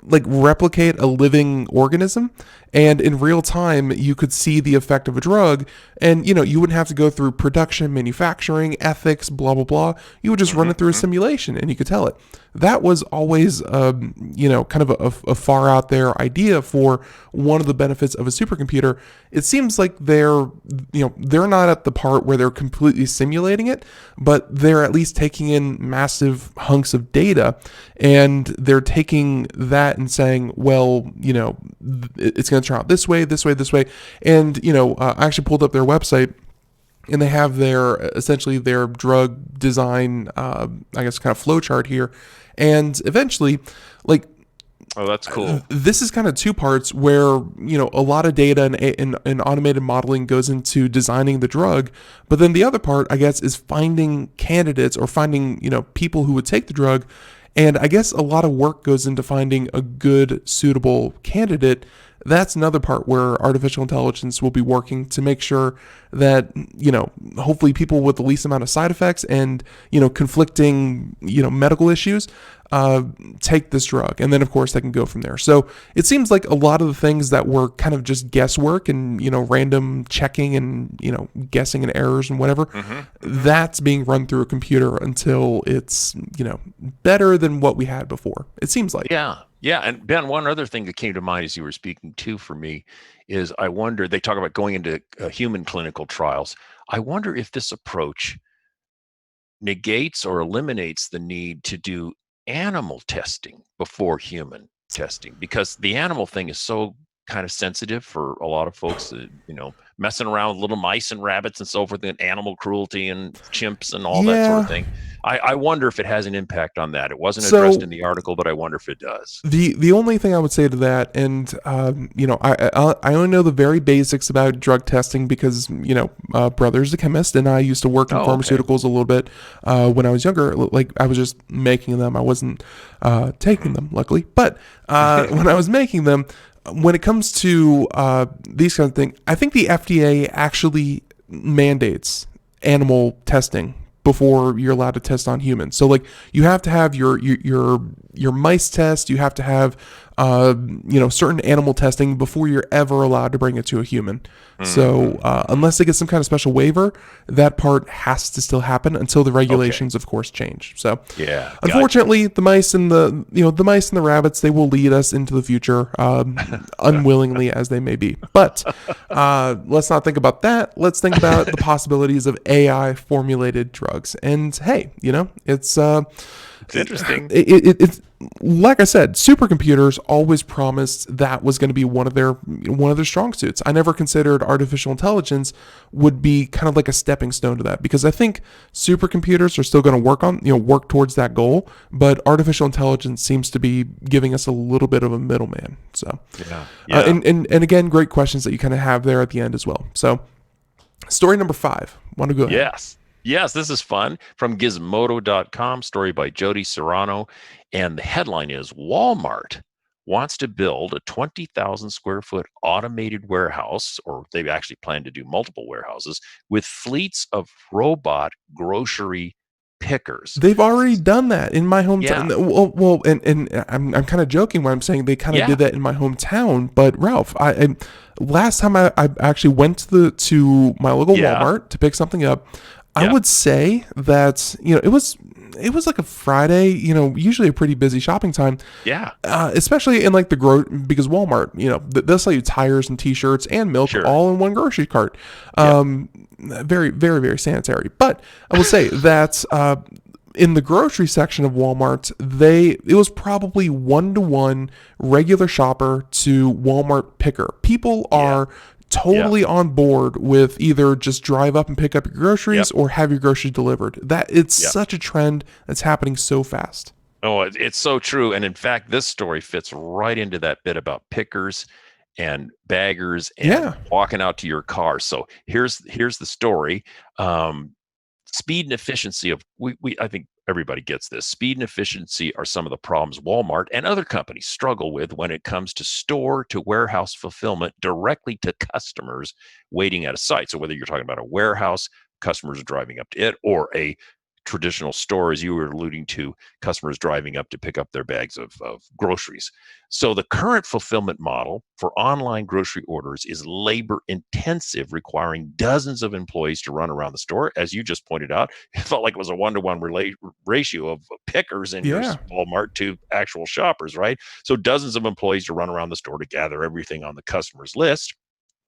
Speaker 2: like replicate a living organism, and in real time you could see the effect of a drug, and you wouldn't have to go through production, manufacturing, ethics, blah blah blah. You would just run it through a simulation and you could tell it. That was always kind of a far out there idea for one of the benefits of a supercomputer. It seems like they're not at the part where they're completely simulating it, but they're at least taking in massive hunks of data, and they're taking that and saying, well, it's going to turn out this way, this way, this way. And I actually pulled up their website, and they have essentially their drug design, I guess, kind of flow chart here. And eventually, like,
Speaker 3: oh, that's cool.
Speaker 2: This is kind of two parts where, a lot of data and automated modeling goes into designing the drug. But then the other part, I guess, is finding candidates or finding, people who would take the drug. And I guess a lot of work goes into finding a good, suitable candidate. That's another part where artificial intelligence will be working to make sure that, hopefully people with the least amount of side effects and, conflicting, medical issues take this drug. And then, of course, they can go from there. So it seems like a lot of the things that were kind of just guesswork and, random checking and, guessing and errors and whatever, that's being run through a computer until it's, better than what we had before. It seems like.
Speaker 3: Yeah. Yeah. And Ben, one other thing that came to mind as you were speaking too for me is I wonder, they talk about going into human clinical trials. I wonder if this approach negates or eliminates the need to do animal testing before human testing, because the animal thing is so kind of sensitive for a lot of folks, messing around with little mice and rabbits and so forth, and animal cruelty and chimps and all that sort of thing. I wonder if it has an impact on that. It wasn't addressed in the article, but I wonder if it does.
Speaker 2: The only thing I would say to that, and I only know the very basics about drug testing because brother's a chemist, and I used to work in pharmaceuticals a little bit when I was younger. Like, I was just making them. I wasn't taking them, luckily. But when I was making them, when it comes to these kind of things, I think the FDA actually mandates animal testing before you're allowed to test on humans. So, like, you have to have your mice test. You have to have certain animal testing before you're ever allowed to bring it to a human. So unless they get some kind of special waiver, that part has to still happen until the regulations, of course, change. So unfortunately, the mice and the rabbits, they will lead us into the future, unwillingly as they may be. But let's not think about that. Let's think about the possibilities of AI formulated drugs. And hey, it's
Speaker 3: interesting.
Speaker 2: It's like I said, supercomputers always promised that was going to be one of their strong suits. I never considered artificial intelligence would be kind of like a stepping stone to that, because I think supercomputers are still going to work towards that goal, but artificial intelligence seems to be giving us a little bit of a middleman. So, and again, great questions that you kind of have there at the end as well. So, story number 5. Want to go ahead?
Speaker 3: Yes, this is fun. From Gizmodo.com, story by Jody Serrano. And the headline is Walmart wants to build a 20,000 square foot automated warehouse, or they've actually planned to do multiple warehouses, with fleets of robot grocery pickers.
Speaker 2: They've already done that in my hometown. Yeah. Well, and I'm kind of joking when I'm saying they kind of did that in my hometown. But Ralph, I last time I actually went to my local Walmart to pick something up, I would say that it was like a Friday, usually a pretty busy shopping time.
Speaker 3: Yeah.
Speaker 2: Especially in like because Walmart, they'll sell you tires and t-shirts and milk all in one grocery cart. Very, very, very sanitary. But I will say that in the grocery section of Walmart, it was probably 1-to-1 regular shopper to Walmart picker. People are totally on board with either just drive up and pick up your groceries or have your groceries delivered. It's such a trend that's happening so fast.
Speaker 3: Oh, it's so true. And in fact, this story fits right into that bit about pickers and baggers and walking out to your car. So here's the story. Speed and efficiency of I think everybody gets this. Speed and efficiency are some of the problems Walmart and other companies struggle with when it comes to store to warehouse fulfillment directly to customers waiting at a site. So whether you're talking about a warehouse, customers are driving up to it, or a traditional stores. You were alluding to customers driving up to pick up their bags of groceries. So the current fulfillment model for online grocery orders is labor intensive, requiring dozens of employees to run around the store. As you just pointed out, it felt like it was a one-to-one ratio of pickers in your
Speaker 2: Yeah.
Speaker 3: Walmart to actual shoppers, right? So dozens of employees to run around the store to gather everything on the customer's list,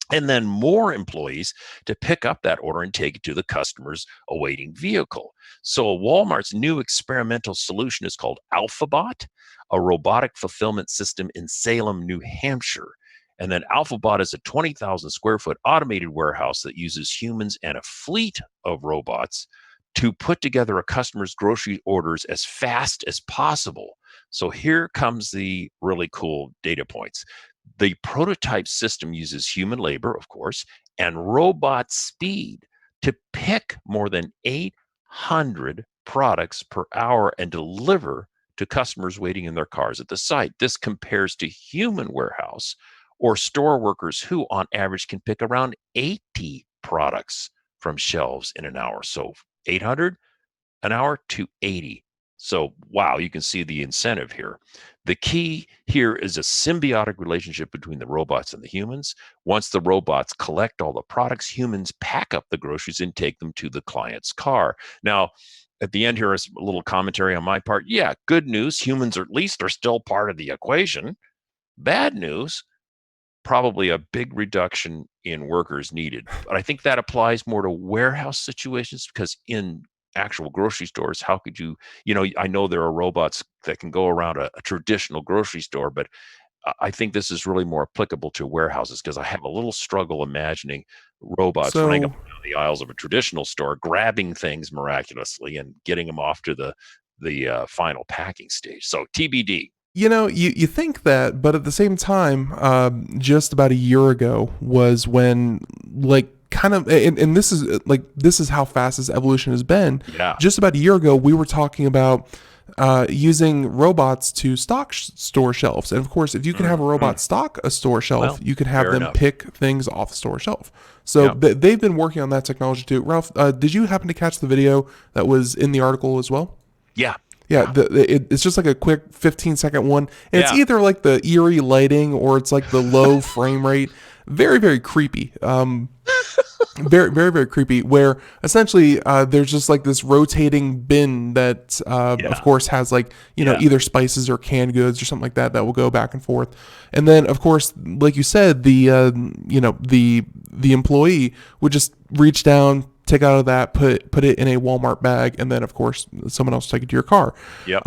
Speaker 3: and then more employees to pick up that order and take it to the customer's awaiting vehicle. So Walmart's new experimental solution is called AlphaBot, a robotic fulfillment system in Salem, New Hampshire. And then AlphaBot is a 20,000 square foot automated warehouse that uses humans and a fleet of robots to put together a customer's grocery orders as fast as possible. So here comes the really cool data points. The prototype system uses human labor, of course, and robot speed to pick more than 800 products per hour and deliver to customers waiting in their cars at the site. This compares to human warehouse or store workers who, on average, can pick around 80 products from shelves in an hour. So 800 an hour to 80. So, wow, you can see the incentive here. The key here is a symbiotic relationship between the robots and the humans. Once the robots collect all the products, humans pack up the groceries and take them to the client's car. Now, at the end here is a little commentary on my part. Yeah, good news. Humans, at least, are still part of the equation. Bad news, probably a big reduction in workers needed. But I think that applies more to warehouse situations, because in actual grocery stores, how could you, I know there are robots that can go around a traditional grocery store, but I think this is really more applicable to warehouses, because I have a little struggle imagining robots running up
Speaker 2: So,
Speaker 3: and down the aisles of a traditional store, grabbing things miraculously and getting them off to the final packing stage. So TBD.
Speaker 2: you think that, but at the same time, just about a year ago was when, like, kind of, and this is how fast this evolution has been.
Speaker 3: Yeah.
Speaker 2: Just about a year ago, we were talking about using robots to stock store shelves, and of course, if you can have a robot stock a store shelf,
Speaker 3: Well,
Speaker 2: you can have
Speaker 3: fair
Speaker 2: them
Speaker 3: enough.
Speaker 2: pick things off the store shelf. So
Speaker 3: Yeah.
Speaker 2: they've been working on that technology too. Ralph, did you happen to catch the video that was in the article as well?
Speaker 3: Yeah.
Speaker 2: Yeah, it's just like a quick 15-second one. And it's
Speaker 3: Yeah.
Speaker 2: either like the eerie lighting or it's like the low frame rate. Very, very creepy. Very, very, very creepy. Where essentially there's just like this rotating bin that, of course, has like, either spices or canned goods or something like that will go back and forth. And then, of course, like you said, the employee would just reach down, take out of that, put it in a Walmart bag, and then of course someone else take it to your car.
Speaker 3: Yep.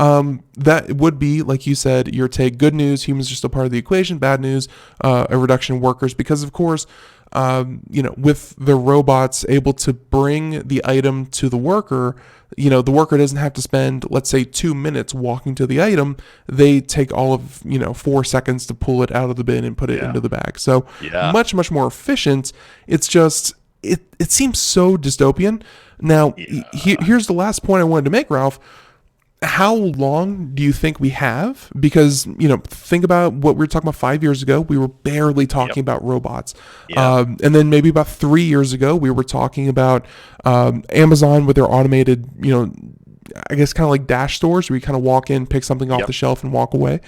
Speaker 2: That would be, like you said, your take. Good news, humans are still part of the equation. Bad news, a reduction in workers, because of course, with the robots able to bring the item to the worker, the worker doesn't have to spend, let's say, 2 minutes walking to the item. They take all of 4 seconds to pull it out of the bin and put it into the bag. So much, much more efficient. It's just, it seems so dystopian. Now, here's the last point I wanted to make, Ralph. How long do you think we have? Because, think about what we were talking about 5 years ago. We were barely talking about robots. And then maybe about 3 years ago, we were talking about Amazon with their automated, I guess kind of like dash stores where you kind of walk in, pick something off the shelf and walk away.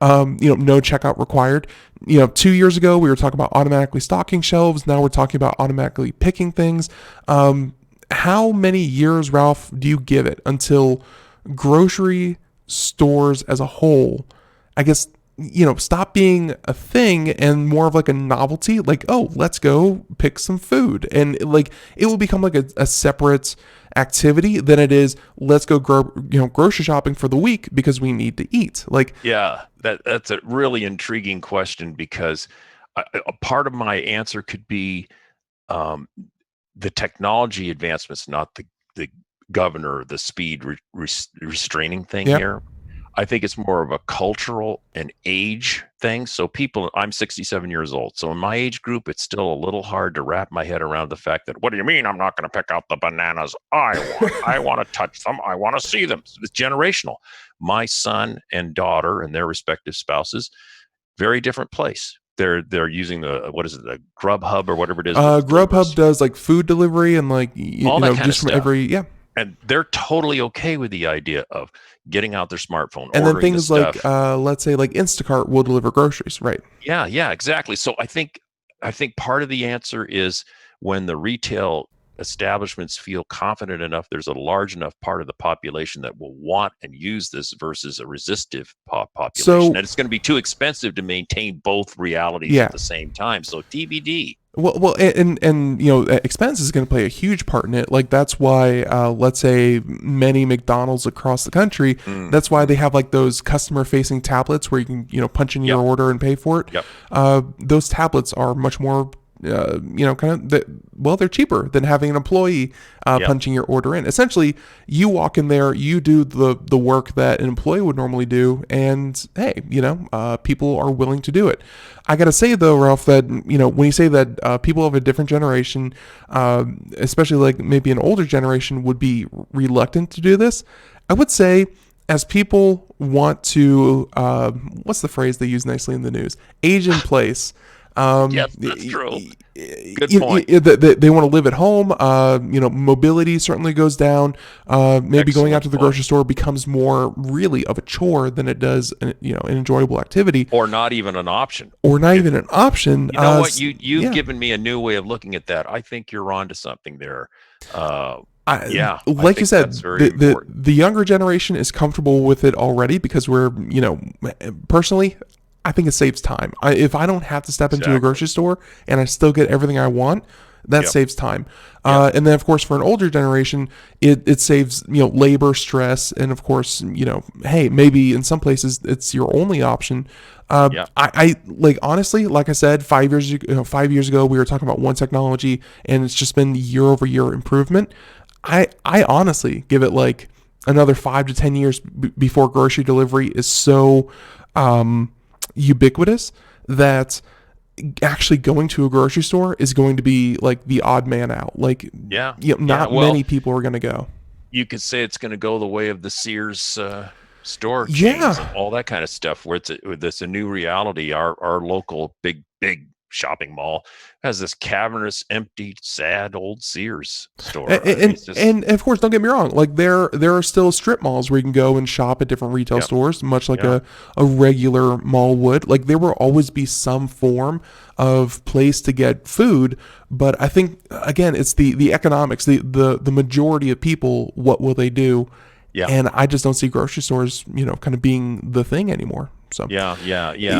Speaker 2: No checkout required. 2 years ago, we were talking about automatically stocking shelves. Now we're talking about automatically picking things. How many years, Ralph, do you give it until grocery stores as a whole, I guess, stop being a thing and more of like a novelty? Like, oh, let's go pick some food. And like, it will become like a separate activity than it is, let's go grocery shopping for the week because we need to eat. Like,
Speaker 3: that's a really intriguing question, because a part of my answer could be the technology advancements, not the governor, the speed restraining thing here. I think it's more of a cultural and age thing. So I'm 67 years old. So in my age group, it's still a little hard to wrap my head around the fact that, what do you mean I'm not going to pick out the bananas I want to touch them. I want to see them. It's generational. My son and daughter and their respective spouses, very different place. They're using the Grubhub or whatever it is.
Speaker 2: Grubhub does like food delivery and like,
Speaker 3: all that kind
Speaker 2: just
Speaker 3: of
Speaker 2: from
Speaker 3: stuff. And they're totally okay with the idea of getting out their smartphone,
Speaker 2: And then
Speaker 3: ordering the
Speaker 2: things like,
Speaker 3: stuff.
Speaker 2: let's say, like Instacart will deliver groceries, right?
Speaker 3: Yeah, yeah, exactly. So I think part of the answer is when the retail establishments feel confident enough, there's a large enough part of the population that will want and use this versus a resistive population.
Speaker 2: So
Speaker 3: And it's going to be too expensive to maintain both realities
Speaker 2: yeah,
Speaker 3: at the same time. So TBD.
Speaker 2: well, expense is going to play a huge part in it. Like that's why, let's say, many McDonald's across the country. That's why
Speaker 3: Mm-hmm.
Speaker 2: they have like those customer-facing tablets where you can, punch in your
Speaker 3: Yep.
Speaker 2: order and pay for it.
Speaker 3: Yep.
Speaker 2: Those tablets are much more, they're cheaper than having an employee
Speaker 3: Yep.
Speaker 2: punching your order in. Essentially, you walk in there, you do the work that an employee would normally do, and hey, people are willing to do it. I gotta say though, Ralph, that when you say that people of a different generation, especially like maybe an older generation, would be reluctant to do this, I would say as people want to, what's the phrase they use nicely in the news? Age in place.
Speaker 3: Yes, that's true. Good point.
Speaker 2: They want to live at home. Mobility certainly goes down. Maybe going out
Speaker 3: Excellent
Speaker 2: to the
Speaker 3: point.
Speaker 2: grocery store becomes more really of a chore than it does, an enjoyable activity,
Speaker 3: Or not even an option.
Speaker 2: or not even an option.
Speaker 3: You know what? You've
Speaker 2: Yeah.
Speaker 3: given me a new way of looking at that. I think you're onto something there. Uh,
Speaker 2: I,
Speaker 3: yeah, I
Speaker 2: like you
Speaker 3: think
Speaker 2: said,
Speaker 3: that's very important.
Speaker 2: the younger generation is comfortable with it already because we're, personally, I think it saves time. If I don't have to step into a
Speaker 3: Exactly.
Speaker 2: grocery store and I still get everything I want, that
Speaker 3: Yep.
Speaker 2: saves time.
Speaker 3: Yep.
Speaker 2: And then, of course, for an older generation, it saves, labor, stress, and of course, hey, maybe in some places it's your only option.
Speaker 3: Yep.
Speaker 2: I like honestly, like I said, 5 years ago, we were talking about one technology, and it's just been year over year improvement. I honestly give it like another 5 to 10 years before grocery delivery is so ubiquitous that actually going to a grocery store is going to be like the odd man out. Like,
Speaker 3: Yeah.
Speaker 2: not
Speaker 3: Well,
Speaker 2: many people are going to go.
Speaker 3: you could say it's going to go the way of the Sears store chains and
Speaker 2: Yeah.
Speaker 3: all that kind of stuff, where it's a new reality. Our local big shopping mall has this cavernous, empty, sad old Sears store. I mean,
Speaker 2: And,
Speaker 3: it's just
Speaker 2: and of course, don't get me wrong. Like there are still strip malls where you can go and shop at different retail
Speaker 3: yeah,
Speaker 2: stores, much like
Speaker 3: yeah,
Speaker 2: a regular mall would. Like there will always be some form of place to get food, but I think again, it's the economics. The majority of people, what will they do?
Speaker 3: yeah,
Speaker 2: And I just don't see grocery stores, kind of being the thing anymore. So
Speaker 3: yeah.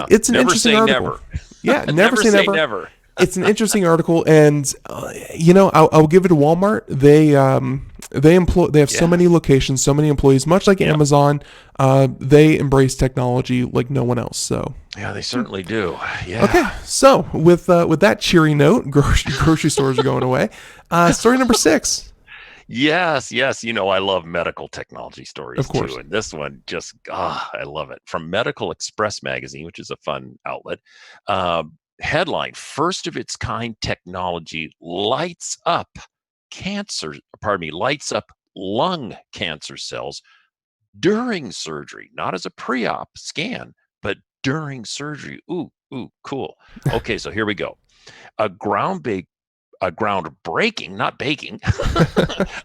Speaker 2: it's an
Speaker 3: Never
Speaker 2: interesting
Speaker 3: say
Speaker 2: article.
Speaker 3: never.
Speaker 2: Yeah, never
Speaker 3: Never
Speaker 2: say
Speaker 3: say
Speaker 2: never.
Speaker 3: never.
Speaker 2: It's an interesting article, and I'll give it to Walmart. They have so
Speaker 3: Yeah,
Speaker 2: many locations, so many employees, much like
Speaker 3: yeah,
Speaker 2: Amazon. They embrace technology like no one else. So
Speaker 3: yeah. They certainly do.
Speaker 2: okay,
Speaker 3: Yeah.
Speaker 2: so with that cheery note, grocery stores are going away. Story number 6,
Speaker 3: Yes, yes. I love medical technology
Speaker 2: of
Speaker 3: stories
Speaker 2: course.
Speaker 3: too. And this one just, I love it. From Medical Express magazine, which is a fun outlet. Headline: First of its kind technology lights up lights up lung cancer cells during surgery, not as a pre op scan, but during surgery. Ooh, cool. Okay, so here we go. A groundbreaking, not baking,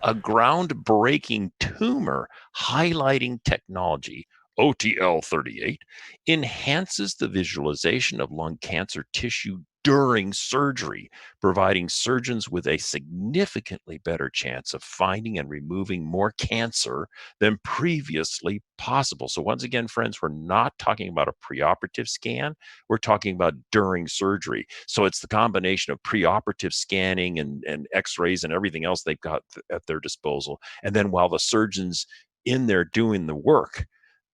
Speaker 3: a groundbreaking tumor highlighting technology, OTL-38, enhances the visualization of lung cancer tissue during surgery, providing surgeons with a significantly better chance of finding and removing more cancer than previously possible. So, once again, friends, we're not talking about a preoperative scan. We're talking about during surgery. So it's the combination of preoperative scanning and x-rays and everything else they've got at their disposal. And then while the surgeon's in there doing the work,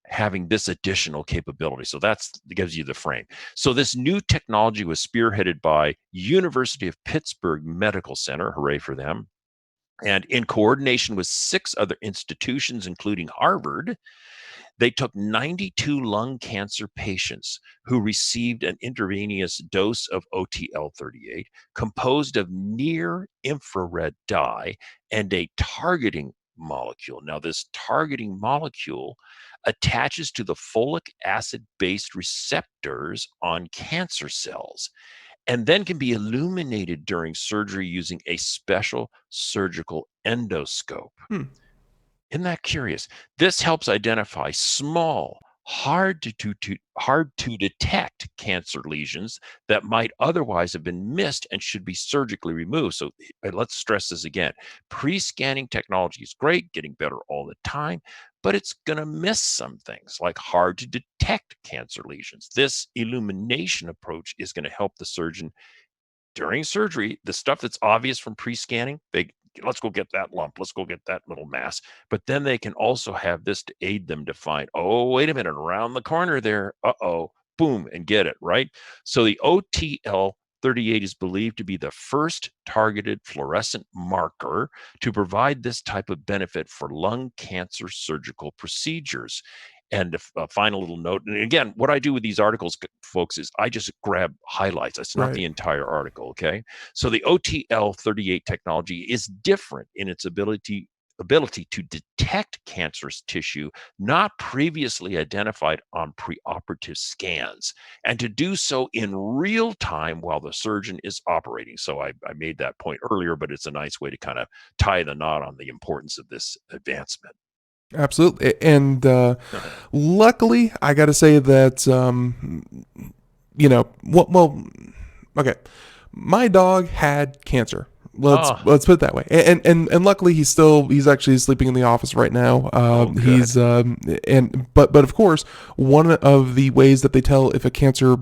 Speaker 3: having this additional capability. So that gives you the frame. So this new technology was spearheaded by University of Pittsburgh Medical Center, hooray for them, and in coordination with 6 other institutions, including Harvard. They took 92 lung cancer patients who received an intravenous dose of OTL-38, composed of near infrared dye and a targeting molecule. Now, this targeting molecule attaches to the folic acid based receptors on cancer cells and then can be illuminated during surgery using a special surgical endoscope.
Speaker 2: Hmm.
Speaker 3: Isn't that curious? This helps identify small, hard to detect cancer lesions that might otherwise have been missed and should be surgically removed. So let's stress this again. Pre-scanning technology is great, getting better all the time, but it's going to miss some things like hard to detect cancer lesions. This illumination approach is going to help the surgeon during surgery, the stuff that's obvious from pre-scanning, they let's go get that lump, let's go get that little mass. But then they can also have this to aid them to find, oh, wait a minute, around the corner there, boom, and get it, right? So the OTL 38 is believed to be the first targeted fluorescent marker to provide this type of benefit for lung cancer surgical procedures. And a final little note, and again, what I do with these articles, folks, is I just grab highlights. It's not
Speaker 2: Right.
Speaker 3: the entire article, okay? So the OTL 38 technology is different in its ability to detect cancerous tissue not previously identified on preoperative scans, and to do so in real time while the surgeon is operating. So I made that point earlier, but it's a nice way to kind of tie the knot on the importance of this advancement.
Speaker 2: Absolutely. And luckily, I got to say that, okay. My dog had cancer.
Speaker 3: Oh,
Speaker 2: Let's put it that way. And luckily he's actually sleeping in the office right now.
Speaker 3: oh, good.
Speaker 2: He's but of course, one of the ways that they tell if a cancer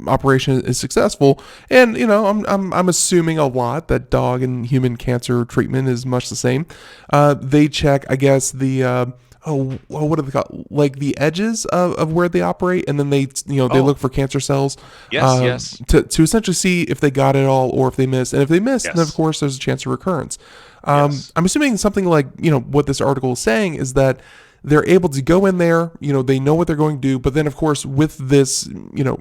Speaker 2: operation is successful, and I'm assuming a lot that dog and human cancer treatment is much the same. They check, I guess, the what do they call, like the edges of where they operate, and then they
Speaker 3: Oh,
Speaker 2: look for cancer cells,
Speaker 3: yes, yes,
Speaker 2: to essentially see if they got it all or if they missed. And if they missed, then of
Speaker 3: yes,
Speaker 2: course there's a chance of recurrence.
Speaker 3: yes.
Speaker 2: I'm assuming something like, what this article is saying is that they're able to go in there, they know what they're going to do, but then of course with this,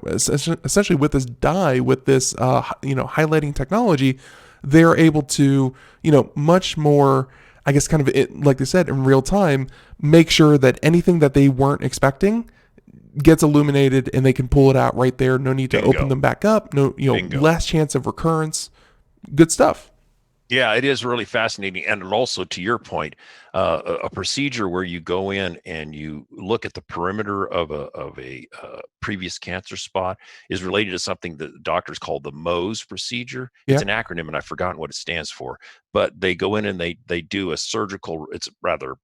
Speaker 2: essentially with this dye, with this, highlighting technology, they're able to, much more, I guess, kind of like they said, in real time, make sure that anything that they weren't expecting gets illuminated and they can pull it out right there. No need to open
Speaker 3: Bingo,
Speaker 2: them back up. No,
Speaker 3: bingo.
Speaker 2: less chance of recurrence. Good stuff.
Speaker 3: Yeah, it is really fascinating. And also, to your point, a procedure where you go in and you look at the perimeter of a previous cancer spot is related to something that doctors call the Mohs procedure. It's
Speaker 2: Yeah.
Speaker 3: an acronym, and I've forgotten what it stands for. But they go in and they do a surgical. It's rather,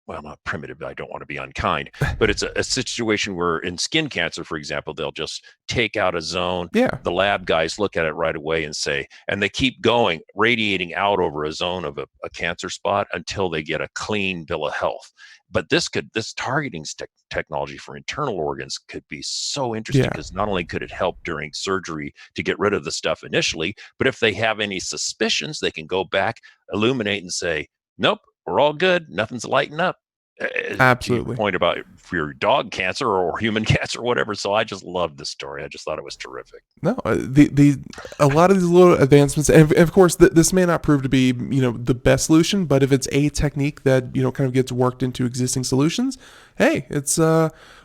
Speaker 3: well, not primitive, I don't want to be unkind, but it's a situation where in skin cancer, for example, they'll just take out a zone.
Speaker 2: Yeah.
Speaker 3: The lab guys look at it right away and say, and they keep going, radiating out over a zone of a cancer spot until they get a clean bill of health. But this targeting technology for internal organs could be so interesting
Speaker 2: Yeah.
Speaker 3: because not only could it help during surgery to get rid of the stuff initially, but if they have any suspicions, they can go back, illuminate, and say, nope, we're all good. Nothing's lighting up. To your
Speaker 2: Absolutely.
Speaker 3: point about for your dog cancer or human cancer, or whatever. So I just loved the story. I just thought it was terrific.
Speaker 2: No, the a lot of these little advancements, and of course, this may not prove to be the best solution, but if it's a technique that kind of gets worked into existing solutions, hey, it's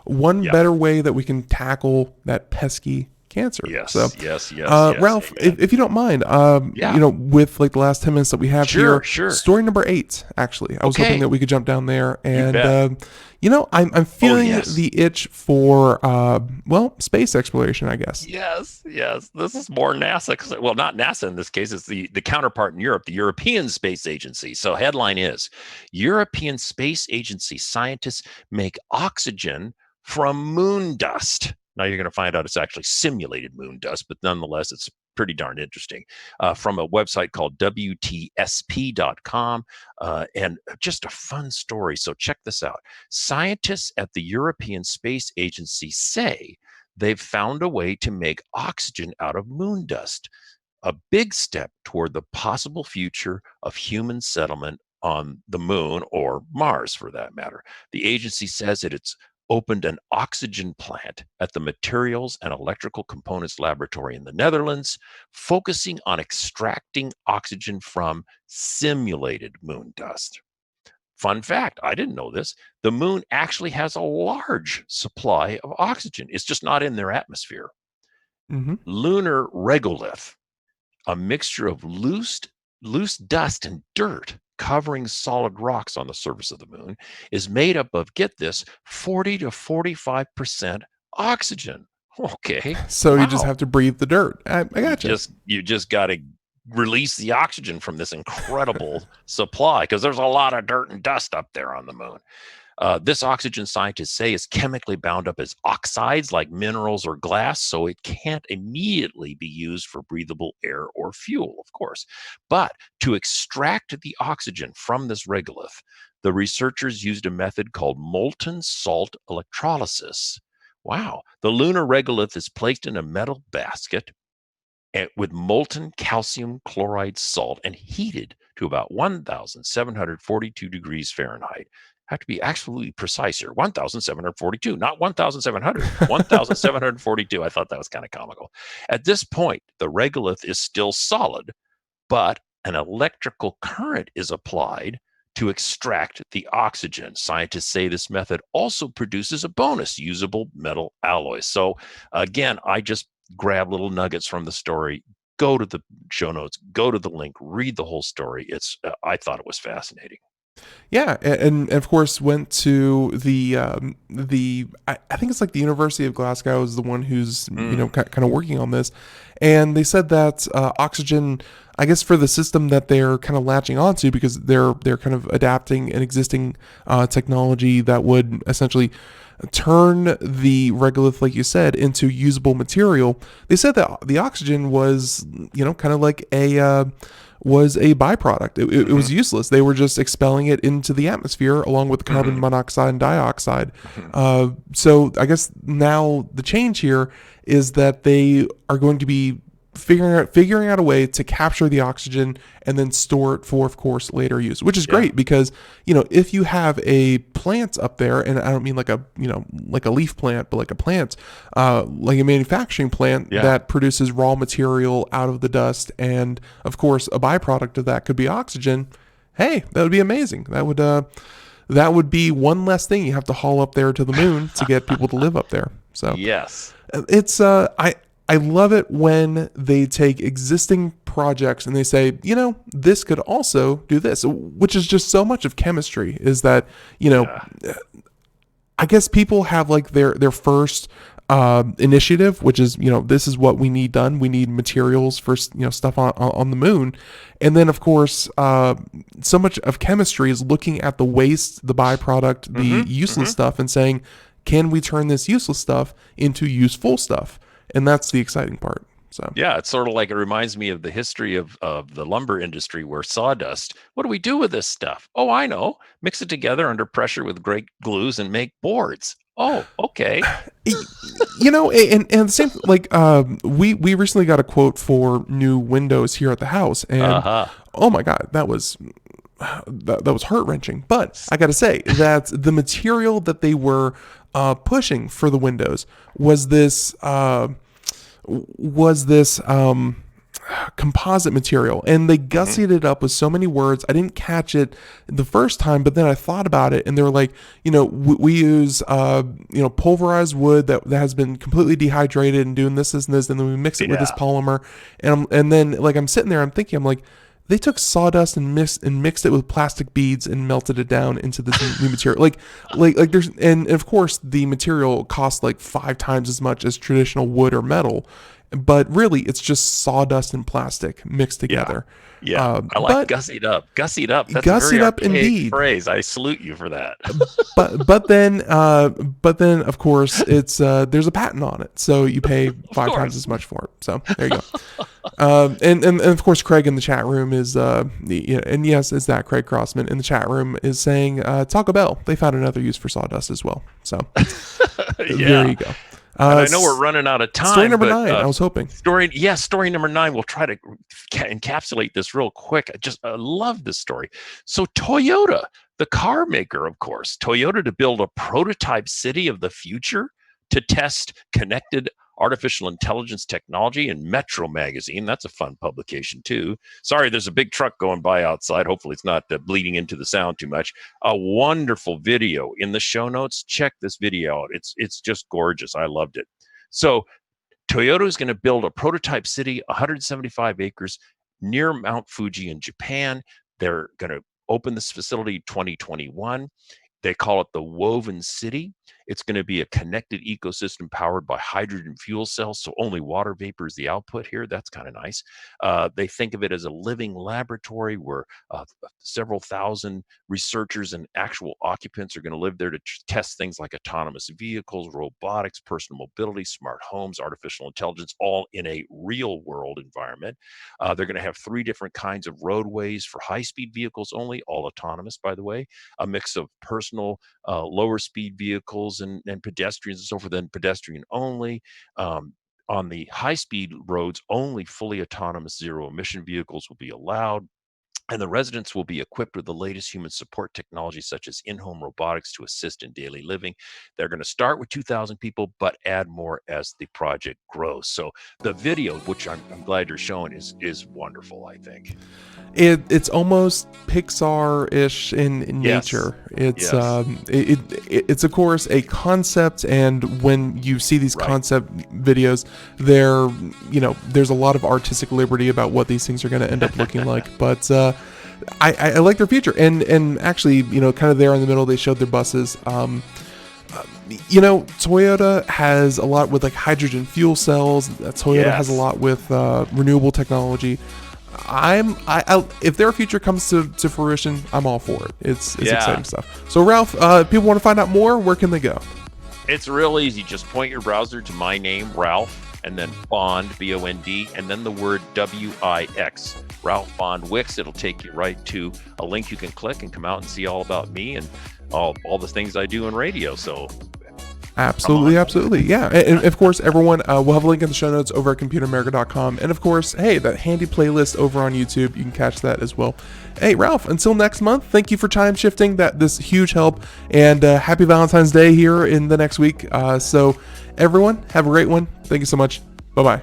Speaker 2: one
Speaker 3: Yeah.
Speaker 2: better way that we can tackle that pesky cancer. So,
Speaker 3: Yes. Yes. Yes. Yes.
Speaker 2: Ralph,
Speaker 3: Amen.
Speaker 2: if you don't mind,
Speaker 3: Yeah.
Speaker 2: with like the last 10 minutes that we have
Speaker 3: Sure.
Speaker 2: here,
Speaker 3: Sure.
Speaker 2: story number 8, actually, I was hoping
Speaker 3: Okay.
Speaker 2: that we could jump down there,
Speaker 3: You
Speaker 2: and
Speaker 3: bet.
Speaker 2: I'm
Speaker 3: Oh
Speaker 2: feeling
Speaker 3: yes.
Speaker 2: the itch for space exploration, I guess.
Speaker 3: Yes. Yes. This is more NASA. Well, not NASA in this case. It's the counterpart in Europe, the European Space Agency. So headline is European Space Agency scientists make oxygen from moon dust. Now you're going to find out it's actually simulated moon dust, but nonetheless, it's pretty darn interesting. From a website called WTSP.com, and just a fun story. So check this out. Scientists at the European Space Agency say they've found a way to make oxygen out of moon dust, a big step toward the possible future of human settlement on the moon or Mars for that matter. The agency says that it's opened an oxygen plant at the Materials and Electrical Components Laboratory in the Netherlands, focusing on extracting oxygen from simulated moon dust. Fun fact, I didn't know this. The moon actually has a large supply of oxygen. It's just not in their atmosphere.
Speaker 2: Hmm.
Speaker 3: Lunar regolith, a mixture of loose loose dust and dirt covering solid rocks on the surface of the moon is made up of, get this, 40 to 45% oxygen. Okay.
Speaker 2: So you just
Speaker 3: Wow.
Speaker 2: have to breathe the dirt. I gotcha.
Speaker 3: You just got to release the oxygen from this incredible supply, because there's a lot of dirt and dust up there on the moon. This oxygen, scientists say, is chemically bound up as oxides like minerals or glass, so it can't immediately be used for breathable air or fuel, of course. But to extract the oxygen from this regolith, the researchers used a method called molten salt electrolysis. Wow. The lunar regolith is placed in a metal basket with molten calcium chloride salt and heated to about 1,742 degrees Fahrenheit. Have to be absolutely precise here. 1,742, not 1,700, 1,742. I thought that was kind of comical. At this point, the regolith is still solid, but an electrical current is applied to extract the oxygen. Scientists say this method also produces a bonus, usable metal alloys. So again, I just grab little nuggets from the story, go to the show notes, go to the link, read the whole story. I thought it was fascinating.
Speaker 2: Yeah, and of course went to I think it's like the University of Glasgow is the one who's kind of working on this, and they said that oxygen, I guess for the system that they're kind of latching onto, because they're kind of adapting an existing technology that would essentially turn the regolith, like you said, into usable material. They said that the oxygen was kind of like was a byproduct. It was useless. They were just expelling it into the atmosphere along with carbon monoxide and dioxide. So I guess now the change here is that they are going to be figuring out a way to capture the oxygen and then store it for, of course, later use, which is great because, if you have a plant up there, and I don't mean like a leaf plant, but like a plant, like a manufacturing plant that produces raw material out of the dust. And of course, a byproduct of that could be oxygen. Hey, that would be amazing. That would be one less thing you have to haul up there to the moon to get people to live up there. So
Speaker 3: yes,
Speaker 2: it's, I love it when they take existing projects and they say, this could also do this, which is just so much of chemistry is that, I guess people have like their first initiative, which is, this is what we need done. We need materials for, stuff on the moon. And then, of course, so much of chemistry is looking at the waste, the byproduct, the useless stuff and saying, can we turn this useless stuff into useful stuff? And that's the exciting part. So
Speaker 3: yeah, it's sort of like, it reminds me of the history of the lumber industry, where sawdust, what do we do with this stuff? Oh, I know. Mix it together under pressure with great glues and make boards. Oh, okay.
Speaker 2: And the same, like, we recently got a quote for new windows here at the house, and oh my God, that was heart-wrenching. But I gotta say that the material that they were pushing for the windows was this composite material, and they gussied it up with so many words. I didn't catch it the first time, but then I thought about it, and they were like, we use pulverized wood that has been completely dehydrated and doing this and this, and then we mix it with this polymer, and then like I'm sitting there, I'm thinking, I'm like, they took sawdust and mixed it with plastic beads and melted it down into this new material. Like there's, and of course the material costs like 5 times as much as traditional wood or metal, but really it's just sawdust and plastic mixed together.
Speaker 3: Yeah, I like gussied up. Gussied up. That's
Speaker 2: gussied
Speaker 3: a very
Speaker 2: up indeed.
Speaker 3: phrase. I salute you for that.
Speaker 2: but then of course it's there's a patent on it, so you pay 5 times as much for it. So there you go. And of course Craig in the chat room is and yes, it's that Craig Crossman in the chat room is saying Taco Bell, they found another use for sawdust as well. So there you go.
Speaker 3: And I know we're running out of time.
Speaker 2: Story number 9, I was hoping.
Speaker 3: Story number 9. We'll try to encapsulate this real quick. I love this story. So Toyota, the car maker, of course, Toyota to build a prototype city of the future to test connected artificial intelligence technology in Metro magazine. That's a fun publication too. Sorry, there's a big truck going by outside. Hopefully it's not bleeding into the sound too much. A wonderful video in the show notes. Check this video out. It's just gorgeous. I loved it. So Toyota is going to build a prototype city, 175 acres, near Mount Fuji in Japan. They're going to open this facility 2021. They call it the Woven City. It's going to be a connected ecosystem powered by hydrogen fuel cells. So only water vapor is the output here. That's kind of nice. They think of it as a living laboratory where several thousand researchers and actual occupants are going to live there to test things like autonomous vehicles, robotics, personal mobility, smart homes, artificial intelligence, all in a real world environment. They're going to have 3 different kinds of roadways for high-speed vehicles only, all autonomous, by the way, a mix of personal lower speed vehicles and pedestrians and so forth, then pedestrian only. On the high speed roads, only fully autonomous zero emission vehicles will be allowed. And the residents will be equipped with the latest human support technology, such as in-home robotics to assist in daily living. They're going to start with 2,000 people, but add more as the project grows. So the video, which I'm glad you're showing, is wonderful, I think.
Speaker 2: It's almost Pixar-ish in
Speaker 3: Yes.
Speaker 2: nature. It's
Speaker 3: Yes.
Speaker 2: it's of course a concept, and when you see these
Speaker 3: Right.
Speaker 2: concept videos, there's a lot of artistic liberty about what these things are going to end up looking like. But I like their future, and actually, kind of there in the middle, they showed their buses. Toyota has a lot with like hydrogen fuel cells. Toyota has a
Speaker 3: Yes.
Speaker 2: lot with renewable technology. If their future comes to fruition, I'm all for it. It's
Speaker 3: Yeah.
Speaker 2: exciting stuff. So Ralph, if people want to find out more, where can they go?
Speaker 3: It's real easy. Just point your browser to my name, Ralph, and then Bond, B-O-N-D, and then the word W-I-X, Ralph Bond Wix. It'll take you right to a link you can click and come out and see all about me and all the things I do in radio. So
Speaker 2: Absolutely. Yeah. And of course, everyone, we'll have a link in the show notes over at computeramerica.com. And of course, hey, that handy playlist over on YouTube, you can catch that as well. Hey, Ralph, until next month, thank you for time shifting. This huge help. And happy Valentine's Day here in the next week. So everyone, have a great one. Thank you so much. Bye-bye.